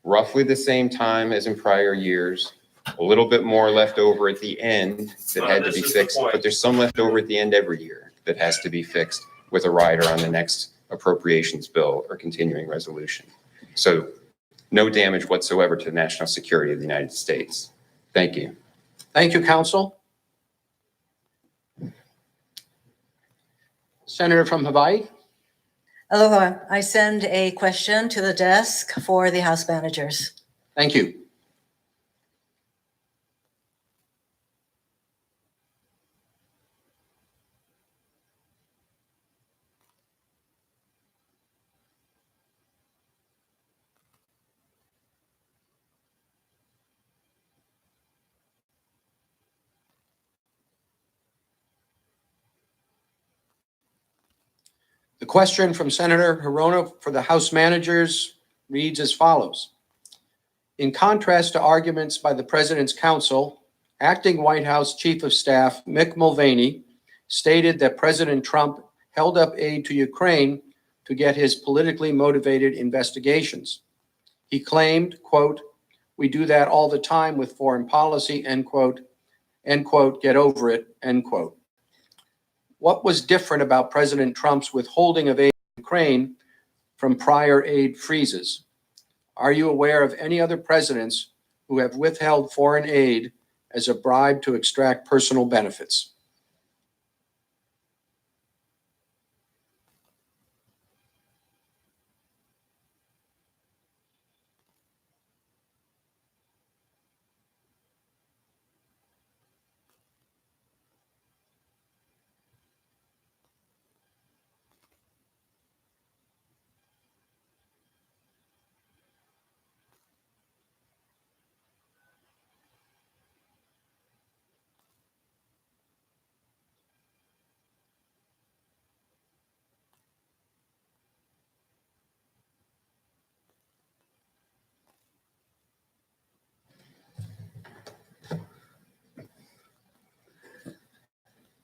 S16: roughly the same time as in prior years, a little bit more left over at the end that had to be fixed, but there's some left over at the end every year that has to be fixed with a rider on the next appropriations bill or continuing resolution. So no damage whatsoever to the national security of the United States. Thank you.
S4: Thank you, counsel. Senator from Hawaii.
S8: Aloha. I send a question to the desk for the House managers.
S4: Thank you. The question from Senator Hirono for the House managers reads as follows. In contrast to arguments by the President's counsel, acting White House Chief of Staff Mick Mulvaney stated that President Trump held up aid to Ukraine to get his politically motivated investigations. He claimed, quote, "We do that all the time with foreign policy," end quote, "get over it," end quote. What was different about President Trump's withholding of aid to Ukraine from prior aid freezes? Are you aware of any other presidents who have withheld foreign aid as a bribe to extract personal benefits?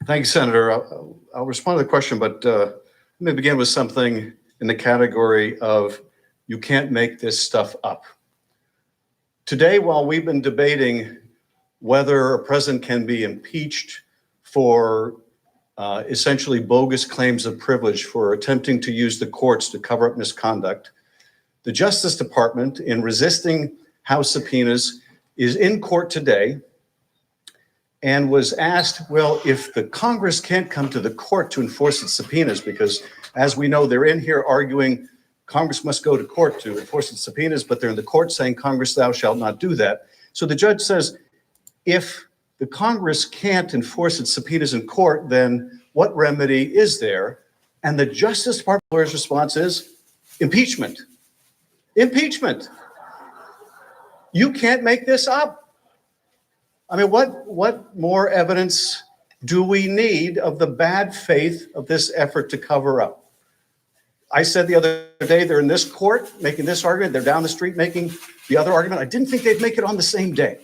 S15: Thank you, Senator. I'll respond to the question, but let me begin with something in the category of you can't make this stuff up. Today, while we've been debating whether a president can be impeached for essentially bogus claims of privilege for attempting to use the courts to cover up misconduct, the Justice Department, in resisting House subpoenas, is in court today and was asked, well, if the Congress can't come to the court to enforce its subpoenas, because as we know, they're in here arguing Congress must go to court to enforce its subpoenas, but they're in the court saying, Congress, thou shalt not do that. So the judge says, if the Congress can't enforce its subpoenas in court, then what remedy is there? And the Justice Department lawyer's response is impeachment. Impeachment. You can't make this up. I mean, what more evidence do we need of the bad faith of this effort to cover up? I said the other day, they're in this court making this argument, they're down the street making the other argument. I didn't think they'd make it on the same day,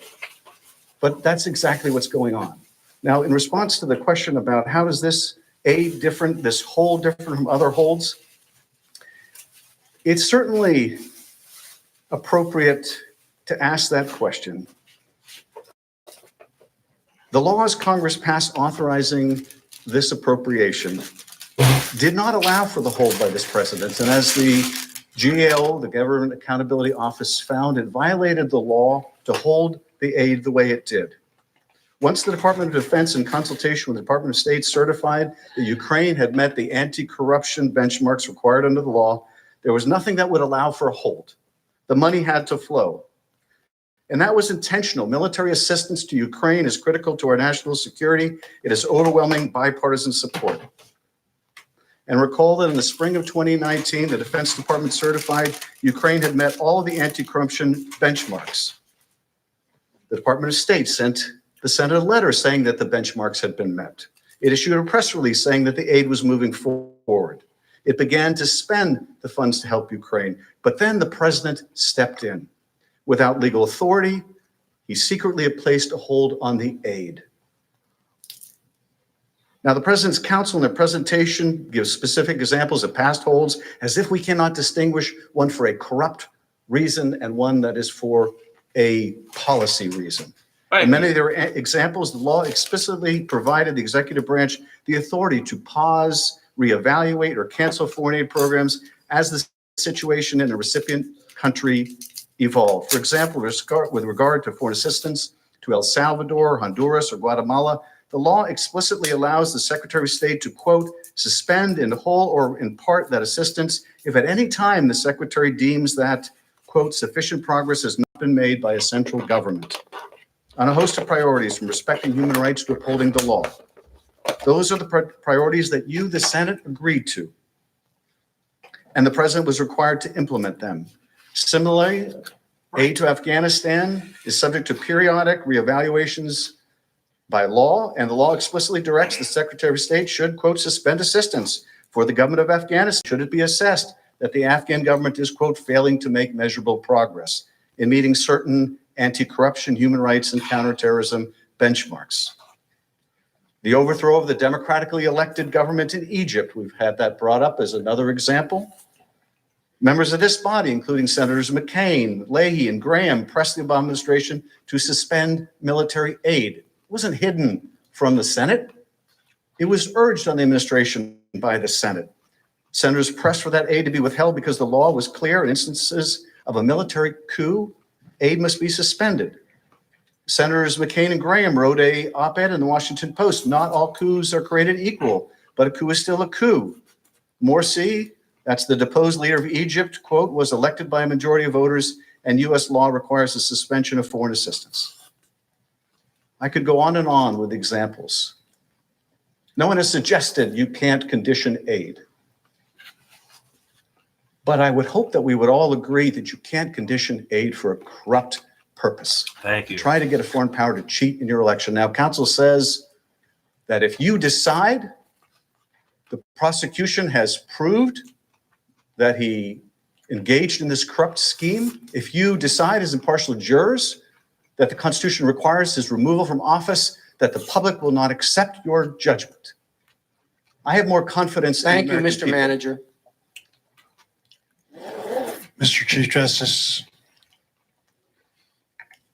S15: but that's exactly what's going on. Now, in response to the question about how is this aid different, this hold different from other holds, it's certainly appropriate to ask that question. The laws Congress passed authorizing this appropriation did not allow for the hold by this president. And as the GAO, the Government Accountability Office, found, it violated the law to hold the aid the way it did. Once the Department of Defense, in consultation with the Department of State, certified that Ukraine had met the anti-corruption benchmarks required under the law, there was nothing that would allow for a hold. The money had to flow. And that was intentional. Military assistance to Ukraine is critical to our national security. It has overwhelming bipartisan support. And recall that in the spring of 2019, the Defense Department certified Ukraine had met all of the anti-corruption benchmarks. The Department of State sent the Senate a letter saying that the benchmarks had been met. It issued a press release saying that the aid was moving forward. It began to spend the funds to help Ukraine, but then the president stepped in. Without legal authority, he secretly placed a hold on the aid. Now, the president's counsel in their presentation gives specific examples of past holds as if we cannot distinguish one for a corrupt reason and one that is for a policy reason. In many of their examples, the law explicitly provided the executive branch the authority to pause, reevaluate, or cancel foreign aid programs as the situation in the recipient country evolved. For example, with regard to foreign assistance to El Salvador, Honduras, or Guatemala, the law explicitly allows the Secretary of State to, quote, suspend in whole or in part that assistance if at any time the Secretary deems that, quote, sufficient progress has not been made by a central government on a host of priorities from respecting human rights to upholding the law. Those are the priorities that you, the Senate, agreed to. And the president was required to implement them. Similarly, aid to Afghanistan is subject to periodic reevaluations by law, and the law explicitly directs the Secretary of State should, quote, suspend assistance for the government of Afghanistan should it be assessed that the Afghan government is, quote, failing to make measurable progress in meeting certain anti-corruption, human rights, and counterterrorism benchmarks. The overthrow of the democratically elected government in Egypt, we've had that brought up as another example. Members of this body, including Senators McCain, Leahy, and Graham, pressed the Obama administration to suspend military aid. It wasn't hidden from the Senate. It was urged on the administration by the Senate. Senators pressed for that aid to be withheld because the law was clear in instances of a military coup, aid must be suspended. Senators McCain and Graham wrote an op-ed in the Washington Post, not all coups are created equal, but a coup is still a coup. Morsi, that's the deposed leader of Egypt, quote, was elected by a majority of voters, and U.S. law requires the suspension of foreign assistance. I could go on with examples. No one has suggested you can't condition aid. But I would hope that we would all agree that you can't condition aid for a corrupt purpose.
S1: Thank you.
S15: Try to get a foreign power to cheat in your election. Now, counsel says that if you decide the prosecution has proved that he engaged in this corrupt scheme, if you decide as impartial jurors that the Constitution requires his removal from office, that the public will not accept your judgment. I have more confidence.
S4: Thank you,
S15: American
S4: Mr.
S15: people.
S4: Manager.
S12: Mr. Chief Justice,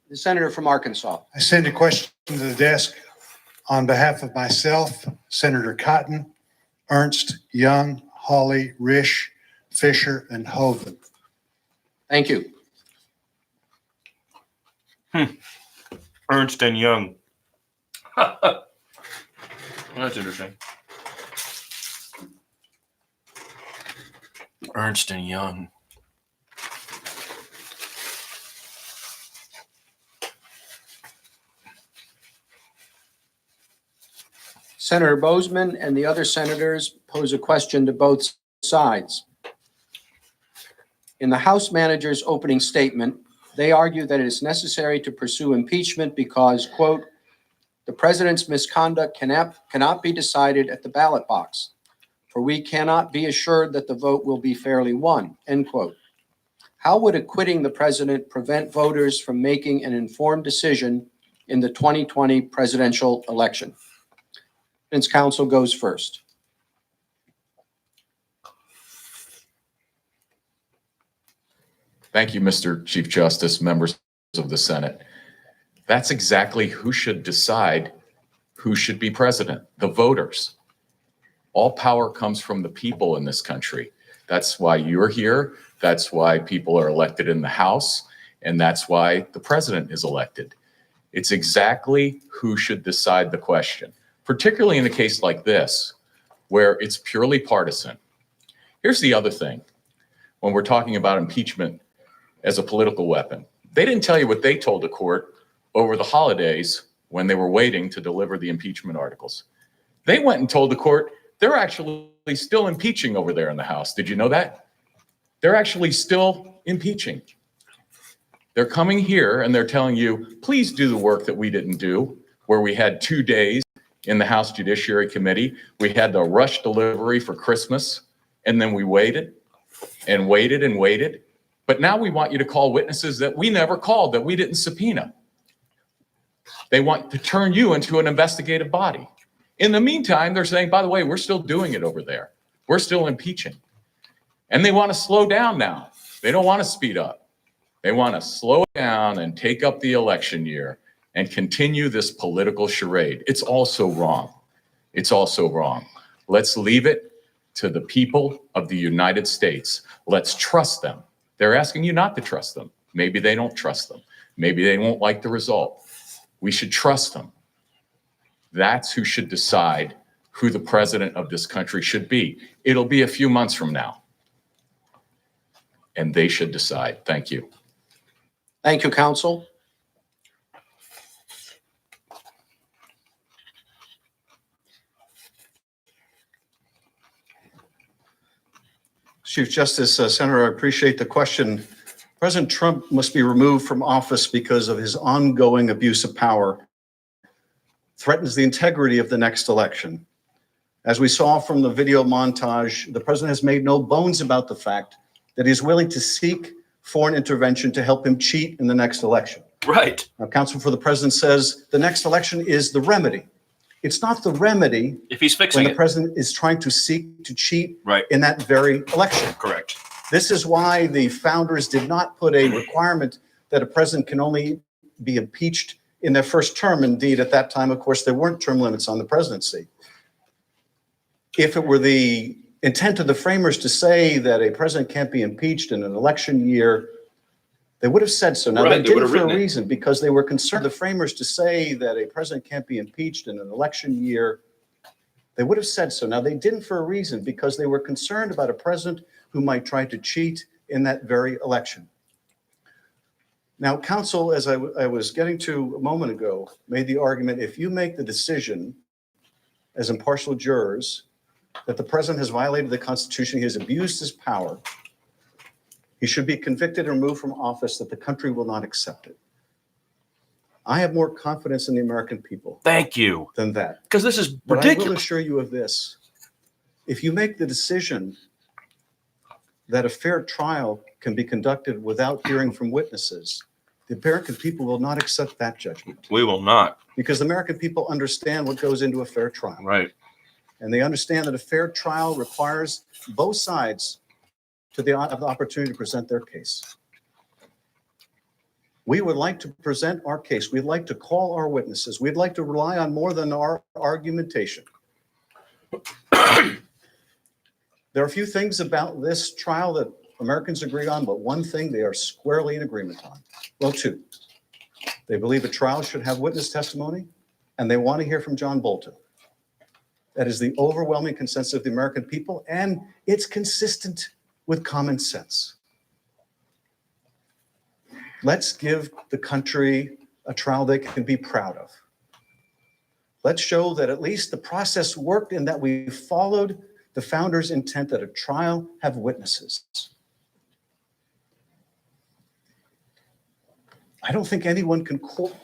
S4: The senator from Arkansas.
S12: I send a question to the desk on behalf of myself, Senator Cotton, Ernst, Young, Hawley, Risch, Fisher, and Hoven.
S4: Thank you.
S1: Ernst and Young. That's interesting. Ernst and Young.
S4: Senator Bozeman and the other senators pose a question to both sides. In the House manager's opening statement, they argue that it is necessary to pursue impeachment because, quote, the president's misconduct cannot be decided at the ballot box, for we cannot be assured that the vote will be fairly won, end quote. How would acquitting the president prevent voters from making an informed decision in the 2020 presidential election? President's counsel goes first.
S6: Thank you, Mr. Chief Justice, members of the Senate. That's exactly who should decide who should be president, the voters. All power comes from the people in this country. That's why you're here. That's why people are elected in the House. And that's why the president is elected. It's exactly who should decide the question, particularly in a case like this, where it's purely partisan. Here's the other thing. When we're talking about impeachment, as a political weapon. They didn't tell you what they told the court over the holidays when they were waiting to deliver the impeachment articles. They went and told the court they're actually still impeaching over there in the House. Did you know that? They're actually still impeaching. They're coming here and they're telling you, please do the work that we didn't do, where we had 2 days in the House Judiciary Committee. We had the rush delivery for Christmas, and then we waited and waited and waited. But now we want you to call witnesses that we never called, that we didn't subpoena. They want to turn you into an investigative body. In the meantime, they're saying, by the way, we're still doing it over there. We're still impeaching. And they want to slow down now. They don't want to speed up. They want to slow down and take up the election year and continue this political charade. It's also wrong. It's also wrong. Let's leave it to the people of the United States. Let's trust them. They're asking you not to trust them. Maybe they don't trust them. Maybe they won't like the result. We should trust them. That's who should decide who the president of this country should be. It'll be a few months from now. And they should decide. Thank you.
S4: Thank you, counsel.
S15: Chief Justice, Senator, I appreciate the question. President Trump must be removed from office because of his ongoing abuse of power, threatens the integrity of the next election. As we saw from the video montage, the president has made no bones about the fact that he's willing to seek foreign intervention to help him cheat in the next election.
S1: Right.
S15: Now, counsel for the president says the next election is the remedy. It's not the remedy
S1: if he's fixing
S15: when the
S1: it.
S15: president is trying to seek to cheat
S1: Right.
S15: in that very election.
S1: Correct.
S15: This is why the founders did not put a requirement that a president can only be impeached in their first term. Indeed, at that time, of course, there weren't term limits on the presidency. If it were the intent of the framers to say that a president can't be impeached in an election year, they would have said so. Now,
S1: Right,
S15: they
S1: they
S15: didn't
S1: would have
S15: for a
S1: written it.
S15: reason, because they were concerned. The framers to say that a president can't be impeached in an election year, they would have said so. Now, they didn't for a reason, because they were concerned about a president who might try to cheat in that very election. Now, counsel, as I was getting to a moment ago, made the argument, if you make the decision as impartial jurors that the president has violated the Constitution, he has abused his power, he should be convicted and removed from office, that the country will not accept it. I have more confidence in the American people.
S1: Thank you.
S15: Than that.
S1: Because this is
S15: But I will
S1: ridiculous.
S15: assure you of this. If you make the decision that a fair trial can be conducted without hearing from witnesses, the American people will not accept that judgment.
S1: We will not.
S15: Because the American people understand what goes into a fair trial.
S1: Right.
S15: And they understand that a fair trial requires both sides to have the opportunity to present their case. We would like to present our case. We'd like to call our witnesses. We'd like to rely on more than our argumentation. There are a few things about this trial that Americans agree on, but one thing they are squarely in agreement on. Well, two. They believe a trial should have witness testimony, and they want to hear from John Bolton. That is the overwhelming consensus of the American people, and it's consistent with common sense. Let's give the country a trial they can be proud of. Let's show that at least the process worked and that we followed the founders' intent that a trial have witnesses. I don't think anyone can quote.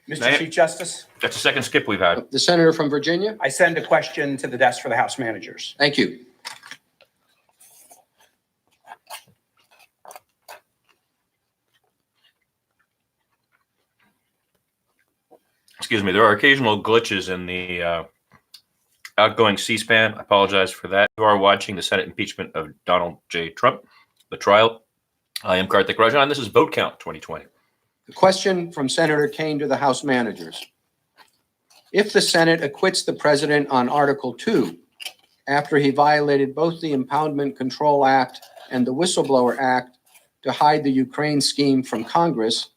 S9: Mr. Chief Justice,
S1: That's the second skip we've had.
S4: The senator from Virginia.
S9: I send a question to the desk for the House managers.
S4: Thank you.
S1: Excuse me, there are occasional glitches in the outgoing C-SPAN. I apologize for that. You are watching the Senate impeachment of Donald J. Trump, the trial. I am Karthik Rajan, and this is Vote Count 2020.
S4: The question from Senator Kane to the House managers. If the Senate acquits the president on Article 2, after he violated both the Impoundment Control Act and the Whistleblower Act to hide the Ukraine scheme from Congress,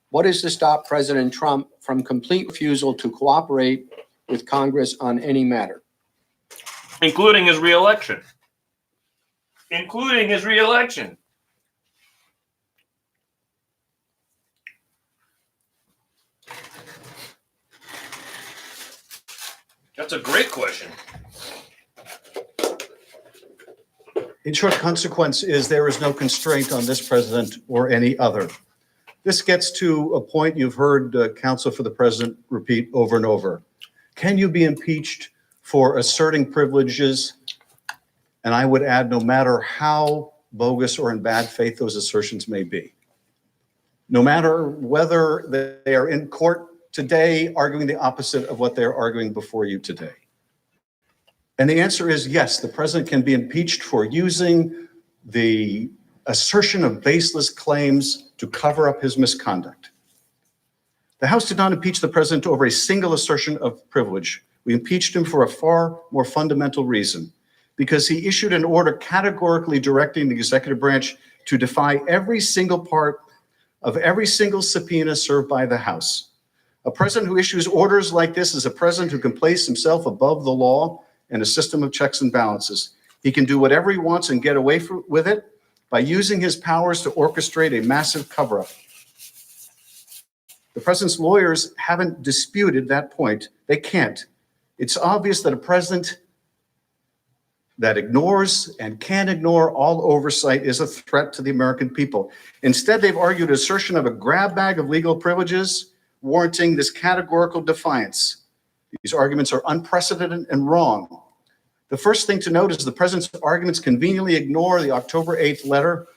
S4: what is to stop President Trump from complete refusal to cooperate with Congress on any matter?
S1: Including his reelection. Including his reelection. That's a great question.
S15: In short, consequence is there is no constraint on this president or any other. This gets to a point you've heard counsel for the president repeat over and over. Can you be impeached for asserting privileges? And I would add, no matter how bogus or in bad faith those assertions may be. No matter whether they are in court today arguing the opposite of what they're arguing before you today. And the answer is yes, the president can be impeached for using the assertion of baseless claims to cover up his misconduct. The House did not impeach the president over a single assertion of privilege. We impeached him for a far more fundamental reason, because he issued an order categorically directing the executive branch to defy every single part of every single subpoena served by the House. A president who issues orders like this is a president who can place himself above the law and a system of checks and balances. He can do whatever he wants and get away with it by using his powers to orchestrate a massive cover-up. The president's lawyers haven't disputed that point. They can't. It's obvious that a president that ignores and can ignore all oversight is a threat to the American people. Instead, they've argued assertion of a grab bag of legal privileges warranting this categorical defiance. These arguments are unprecedented and wrong. The first thing to note is the president's arguments conveniently ignore the October 8th letter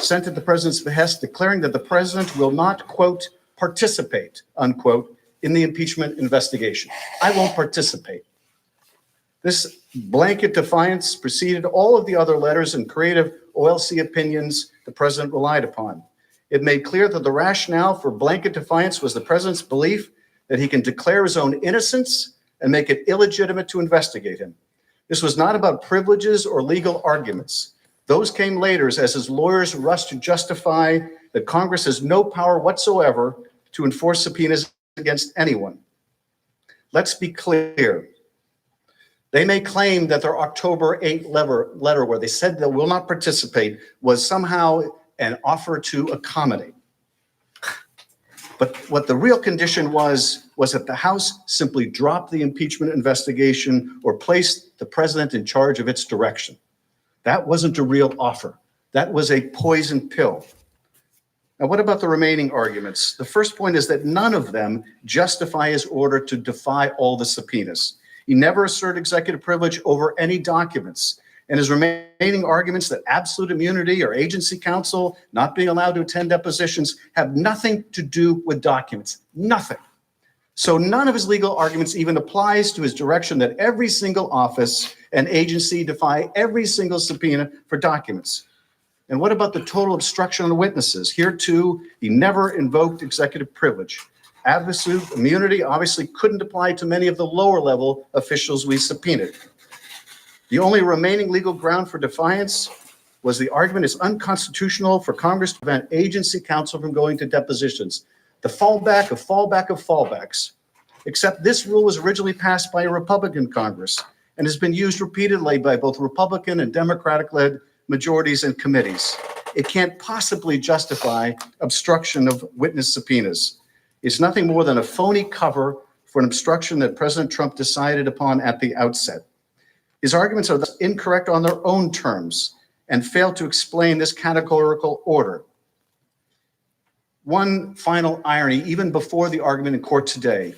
S15: sent at the president's behest declaring that the president will not, quote, participate, unquote, in the impeachment investigation. I won't participate. This blanket defiance preceded all of the other letters and creative OLC opinions the president relied upon. It made clear that the rationale for blanket defiance was the president's belief that he can declare his own innocence and make it illegitimate to investigate him. This was not about privileges or legal arguments. Those came later as his lawyers rushed to justify that Congress has no power whatsoever to enforce subpoenas against anyone. Let's be clear. They may claim that their October 8th letter where they said they will not participate was somehow an offer to accommodate. But what the real condition was that the House simply dropped the impeachment investigation or placed the president in charge of its direction. That wasn't a real offer. That was a poison pill. Now, what about the remaining arguments? The first point is that none of them justify his order to defy all the subpoenas. He never asserted executive privilege over any documents. And his remaining arguments that absolute immunity or agency counsel not being allowed to attend depositions have nothing to do with documents, nothing. So none of his legal arguments even applies to his direction that every single office and agency defy every single subpoena for documents. And what about the total obstruction on the witnesses? Here too, he never invoked executive privilege. Absolute immunity obviously couldn't apply to many of the lower level officials we subpoenaed. The only remaining legal ground for defiance was the argument it's unconstitutional for Congress to prevent agency counsel from going to depositions. The fallback of fallbacks. Except this rule was originally passed by a Republican Congress and has been used repeatedly by both Republican and Democratic-led majorities and committees. It can't possibly justify obstruction of witness subpoenas. It's nothing more than a phony cover for an obstruction that President Trump decided upon at the outset. His arguments are thus incorrect on their own terms and fail to explain this categorical order. One final irony, even before the argument in court today.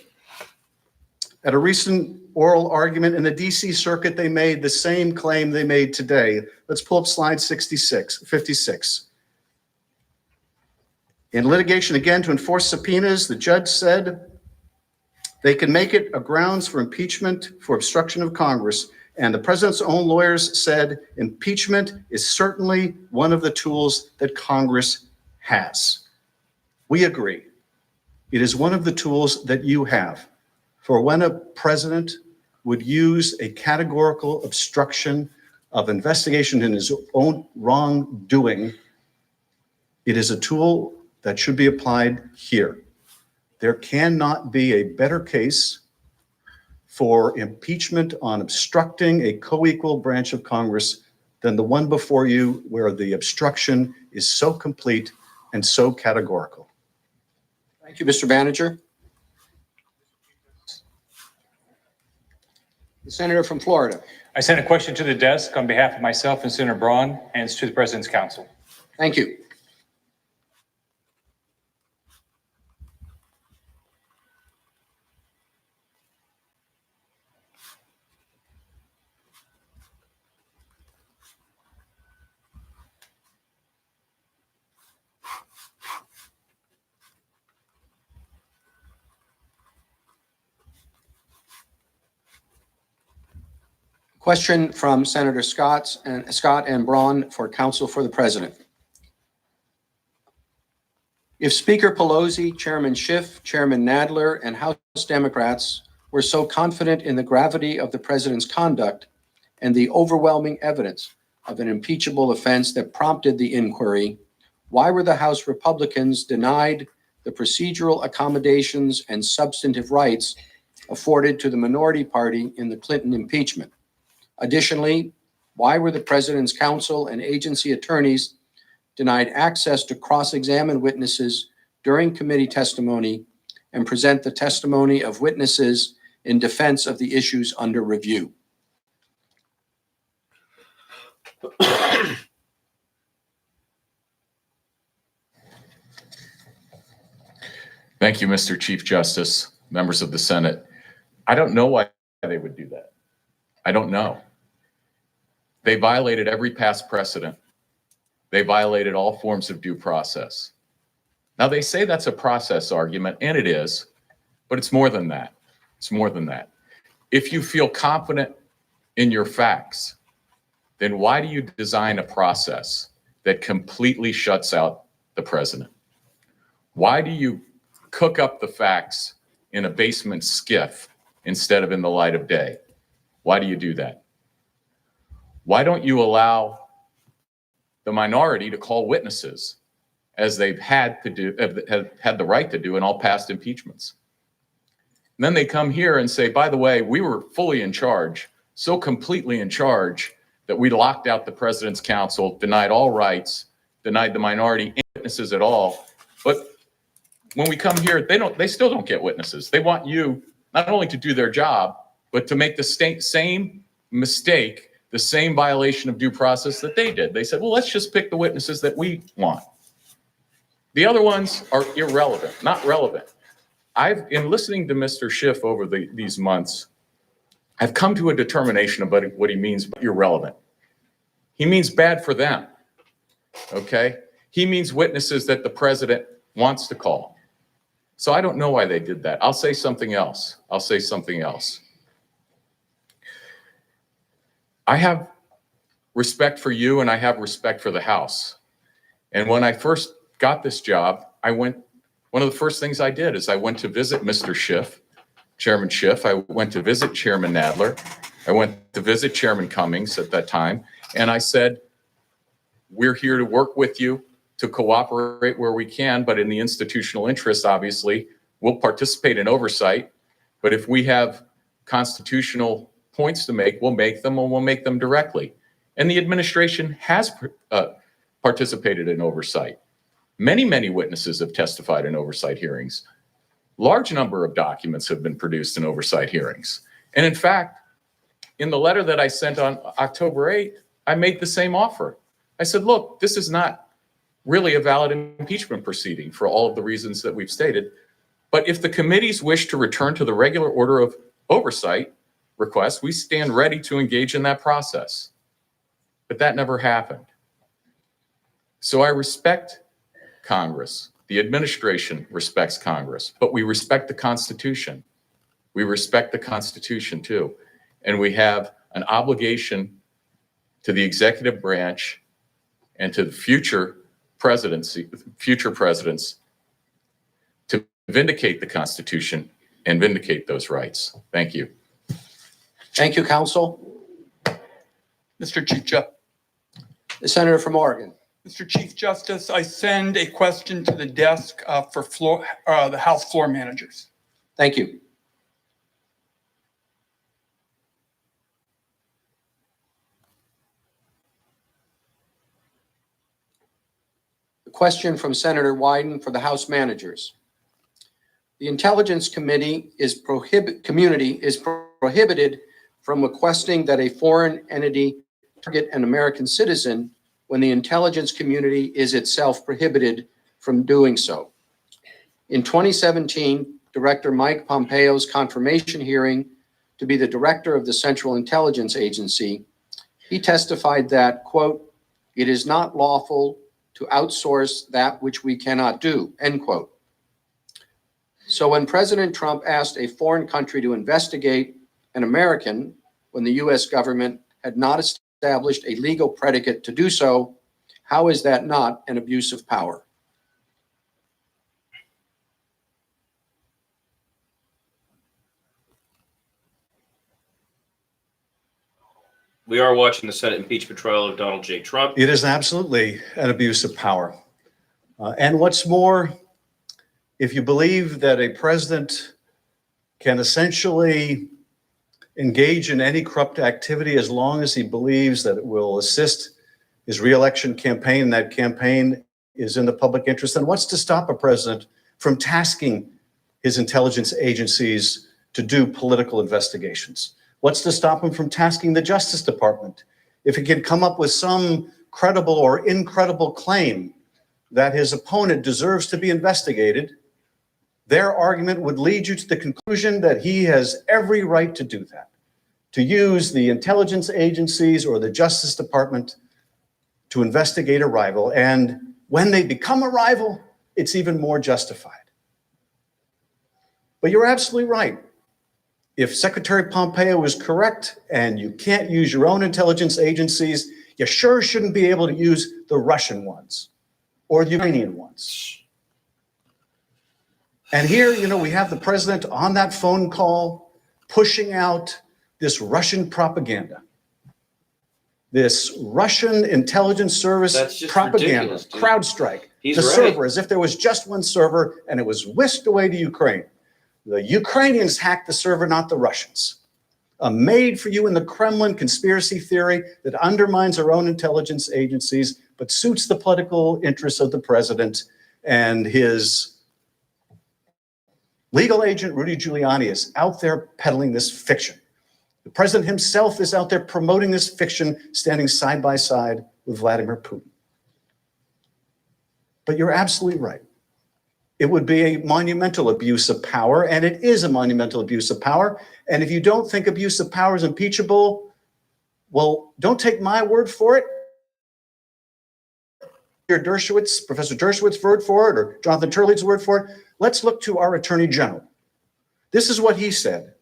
S15: At a recent oral argument in the DC circuit, they made the same claim they made today. Let's pull up slide 56. In litigation, again, to enforce subpoenas, the judge said they can make it a grounds for impeachment for obstruction of Congress. And the president's own lawyers said impeachment is certainly one of the tools that Congress has. We agree. It is one of the tools that you have. For when a president would use a categorical obstruction of investigation in his own wrongdoing, it is a tool that should be applied here. There cannot be a better case for impeachment on obstructing a co-equal branch of Congress than the one before you, where the obstruction is so complete and so categorical.
S4: Thank you, Mr. Manager. The senator from Florida.
S23: I sent a question to the desk on behalf of myself and Senator Braun, and it's to the President's Council.
S4: Thank you. Question from Senator Scott and Braun for counsel for the president. If Speaker Pelosi, Chairman Schiff, Chairman Nadler, and House Democrats were so confident in the gravity of the president's conduct and the overwhelming evidence of an impeachable offense that prompted the inquiry, why were the House Republicans denied the procedural accommodations and substantive rights afforded to the minority party in the Clinton impeachment? Additionally, why were the president's counsel and agency attorneys denied access to cross-examine witnesses during committee testimony and present the testimony of witnesses in defense of the issues under review?
S6: Thank you, Mr. Chief Justice, members of the Senate. I don't know why they would do that. I don't know. They violated every past precedent. They violated all forms of due process. Now, they say that's a process argument, and it is, but it's more than that. It's more than that. If you feel confident in your facts, then why do you design a process that completely shuts out the president? Why do you cook up the facts in a basement skiff instead of in the light of day? Why do you do that? Why don't you allow the minority to call witnesses as they've had to do, have had the right to do in all past impeachments? And then they come here and say, by the way, we were fully in charge, so completely in charge that we locked out the president's counsel, denied all rights, denied the minority witnesses at all. But when we come here, they still don't get witnesses. They want you not only to do their job, but to make the same mistake, the same violation of due process that they did. They said, well, let's just pick the witnesses that we want. The other ones are irrelevant, not relevant. In listening to Mr. Schiff over these months, I've come to a determination about what he means by irrelevant. He means bad for them, okay? He means witnesses that the president wants to call. So I don't know why they did that. I'll say something else. I have respect for you and I have respect for the House. And when I first got this job, one of the first things I did is I went to visit Mr. Schiff, Chairman Schiff. I went to visit Chairman Nadler. I went to visit Chairman Cummings at that time. And I said, we're here to work with you, to cooperate where we can, but in the institutional interest, obviously, we'll participate in oversight. But if we have constitutional points to make, we'll make them, and we'll make them directly. And the administration has participated in oversight. Many, many witnesses have testified in oversight hearings. Large number of documents have been produced in oversight hearings. And in fact, in the letter that I sent on October 8th, I made the same offer. I said, look, this is not really a valid impeachment proceeding for all of the reasons that we've stated. But if the committees wish to return to the regular order of oversight requests, we stand ready to engage in that process. But that never happened. So I respect Congress. The administration respects Congress, but we respect the Constitution. We respect the Constitution too. And we have an obligation to the executive branch and to the future presidents to vindicate the Constitution and vindicate those rights. Thank you.
S4: Thank you, counsel.
S10: Mr. Chief Justice.
S4: The senator from Oregon.
S10: Mr. Chief Justice, I send a question to the desk for the House floor managers.
S4: Thank you. A question from Senator Wyden for the House managers. The Intelligence Committee community is prohibited from requesting that a foreign entity target an American citizen when the intelligence community is itself prohibited from doing so. In 2017, Director Mike Pompeo's confirmation hearing to be the director of the Central Intelligence Agency, he testified that, quote, "It is not lawful to outsource that which we cannot do," end quote. So when President Trump asked a foreign country to investigate an American when the US government had not established a legal predicate to do so, how is that not an abuse of power?
S1: We are watching the Senate impeachment trial of Donald J. Trump.
S15: It is absolutely an abuse of power. And what's more, if you believe that a president can essentially engage in any corrupt activity as long as he believes that it will assist his reelection campaign, and that campaign is in the public interest, then what's to stop a president from tasking his intelligence agencies to do political investigations? What's to stop him from tasking the Justice Department if he can come up with some credible or incredible claim that his opponent deserves to be investigated? Their argument would lead you to the conclusion that he has every right to do that, to use the intelligence agencies or the Justice Department to investigate a rival. And when they become a rival, it's even more justified. But you're absolutely right. If Secretary Pompeo is correct and you can't use your own intelligence agencies, you sure shouldn't be able to use the Russian ones or the Ukrainian ones. And here, we have the president on that phone call pushing out this Russian propaganda, this Russian intelligence service propaganda, CrowdStrike, the server, as if there was just one server and it was whisked away to Ukraine. The Ukrainians hacked the server, not the Russians. A made-for-you in the Kremlin conspiracy theory that undermines our own intelligence agencies, but suits the political interests of the president, and his legal agent, Rudy Giuliani, is out there peddling this fiction. The president himself is out there promoting this fiction, standing side by side with Vladimir Putin. But you're absolutely right. It would be a monumental abuse of power, and it is a monumental abuse of power. And if you don't think abuse of power is impeachable, well, don't take my word for it. Professor Dershowitz's word for it, or Jonathan Turley's word for it. Let's look to our Attorney General. This is what he said.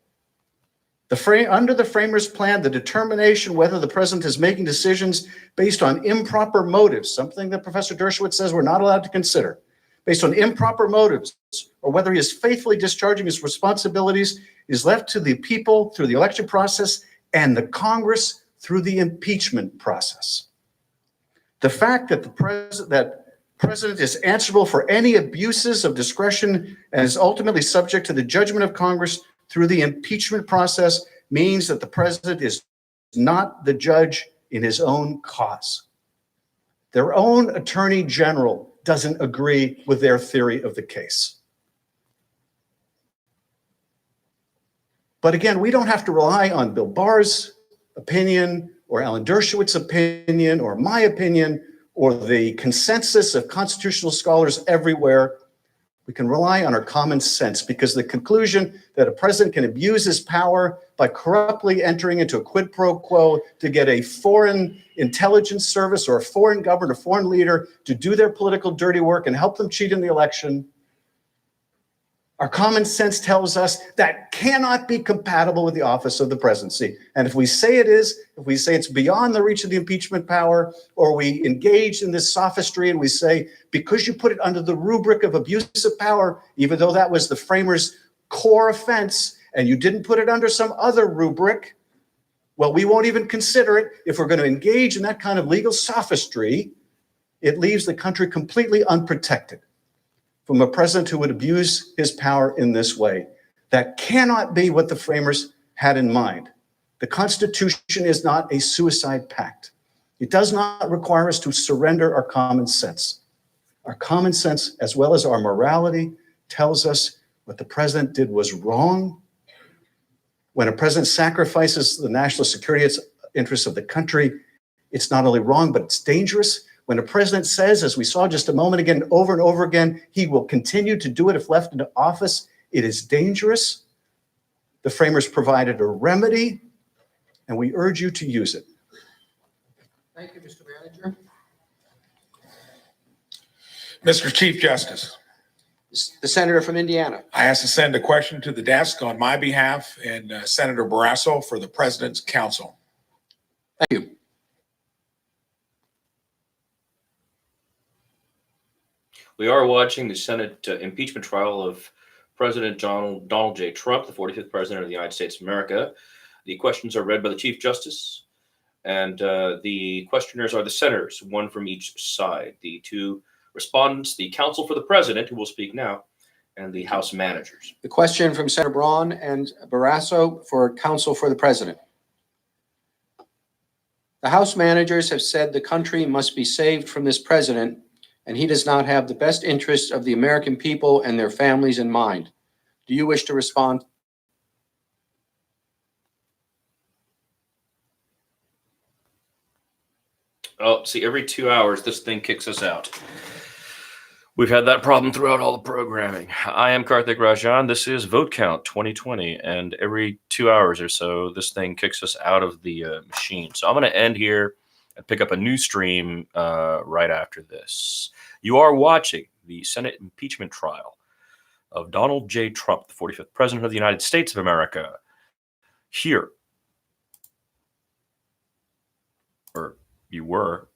S15: Under the framers' plan, the determination whether the president is making decisions based on improper motives, something that Professor Dershowitz says we're not allowed to consider, based on improper motives, or whether he is faithfully discharging his responsibilities, is left to the people through the election process and the Congress through the impeachment process. The fact that the president is answerable for any abuses of discretion and is ultimately subject to the judgment of Congress through the impeachment process means that the president is not the judge in his own cause. Their own attorney general doesn't agree with their theory of the case. But again, we don't have to rely on Bill Barr's opinion or Alan Dershowitz's opinion or my opinion or the consensus of constitutional scholars everywhere. We can rely on our common sense, because the conclusion that a president can abuse his power by corruptly entering into a quid pro quo to get a foreign intelligence service or a foreign government, a foreign leader to do their political dirty work and help them cheat in the election, our common sense tells us that cannot be compatible with the office of the presidency. And if we say it is, if we say it's beyond the reach of the impeachment power, or we engage in this sophistry and we say, because you put it under the rubric of abuse of power, even though that was the framers' core offense, and you didn't put it under some other rubric, well, we won't even consider it. If we're going to engage in that kind of legal sophistry, it leaves the country completely unprotected from a president who would abuse his power in this way. That cannot be what the framers had in mind. The Constitution is not a suicide pact. It does not require us to surrender our common sense. Our common sense, as well as our morality, tells us what the president did was wrong, When a president sacrifices the national security interests of the country, it's not only wrong, but it's dangerous. When a president says, as we saw just a moment again, over and over again, he will continue to do it if left into office, it is dangerous. The framers provided a remedy, and we urge you to use it.
S4: Thank you, Mr. Manager.
S14: Mr. Chief Justice,
S4: The senator from Indiana.
S14: I ask to send a question to the desk on my behalf and Senator Barrasso for the President's counsel.
S4: Thank you.
S1: We are watching the Senate impeachment trial of President Donald J. Trump, the 45th President of the United States of America. The questions are read by the Chief Justice, and the questioners are the senators, one from each side. The two respondents, the counsel for the President, who will speak now, and the House managers.
S4: The question from Senator Braun and Barrasso for counsel for the President. The House managers have said the country must be saved from this president, and he does not have the best interests of the American people and their families in mind. Do you wish to respond?
S1: Oh, see, every 2 hours, this thing kicks us out. We've had that problem throughout all the programming. I am Karthik Rajan. This is Vote Count 2020, and every 2 hours or so, this thing kicks us out of the machine. So I'm going to end here and pick up a new stream right after this. You are watching the Senate impeachment trial of Donald J. Trump, the 45th President of the United States of America, here. Or you were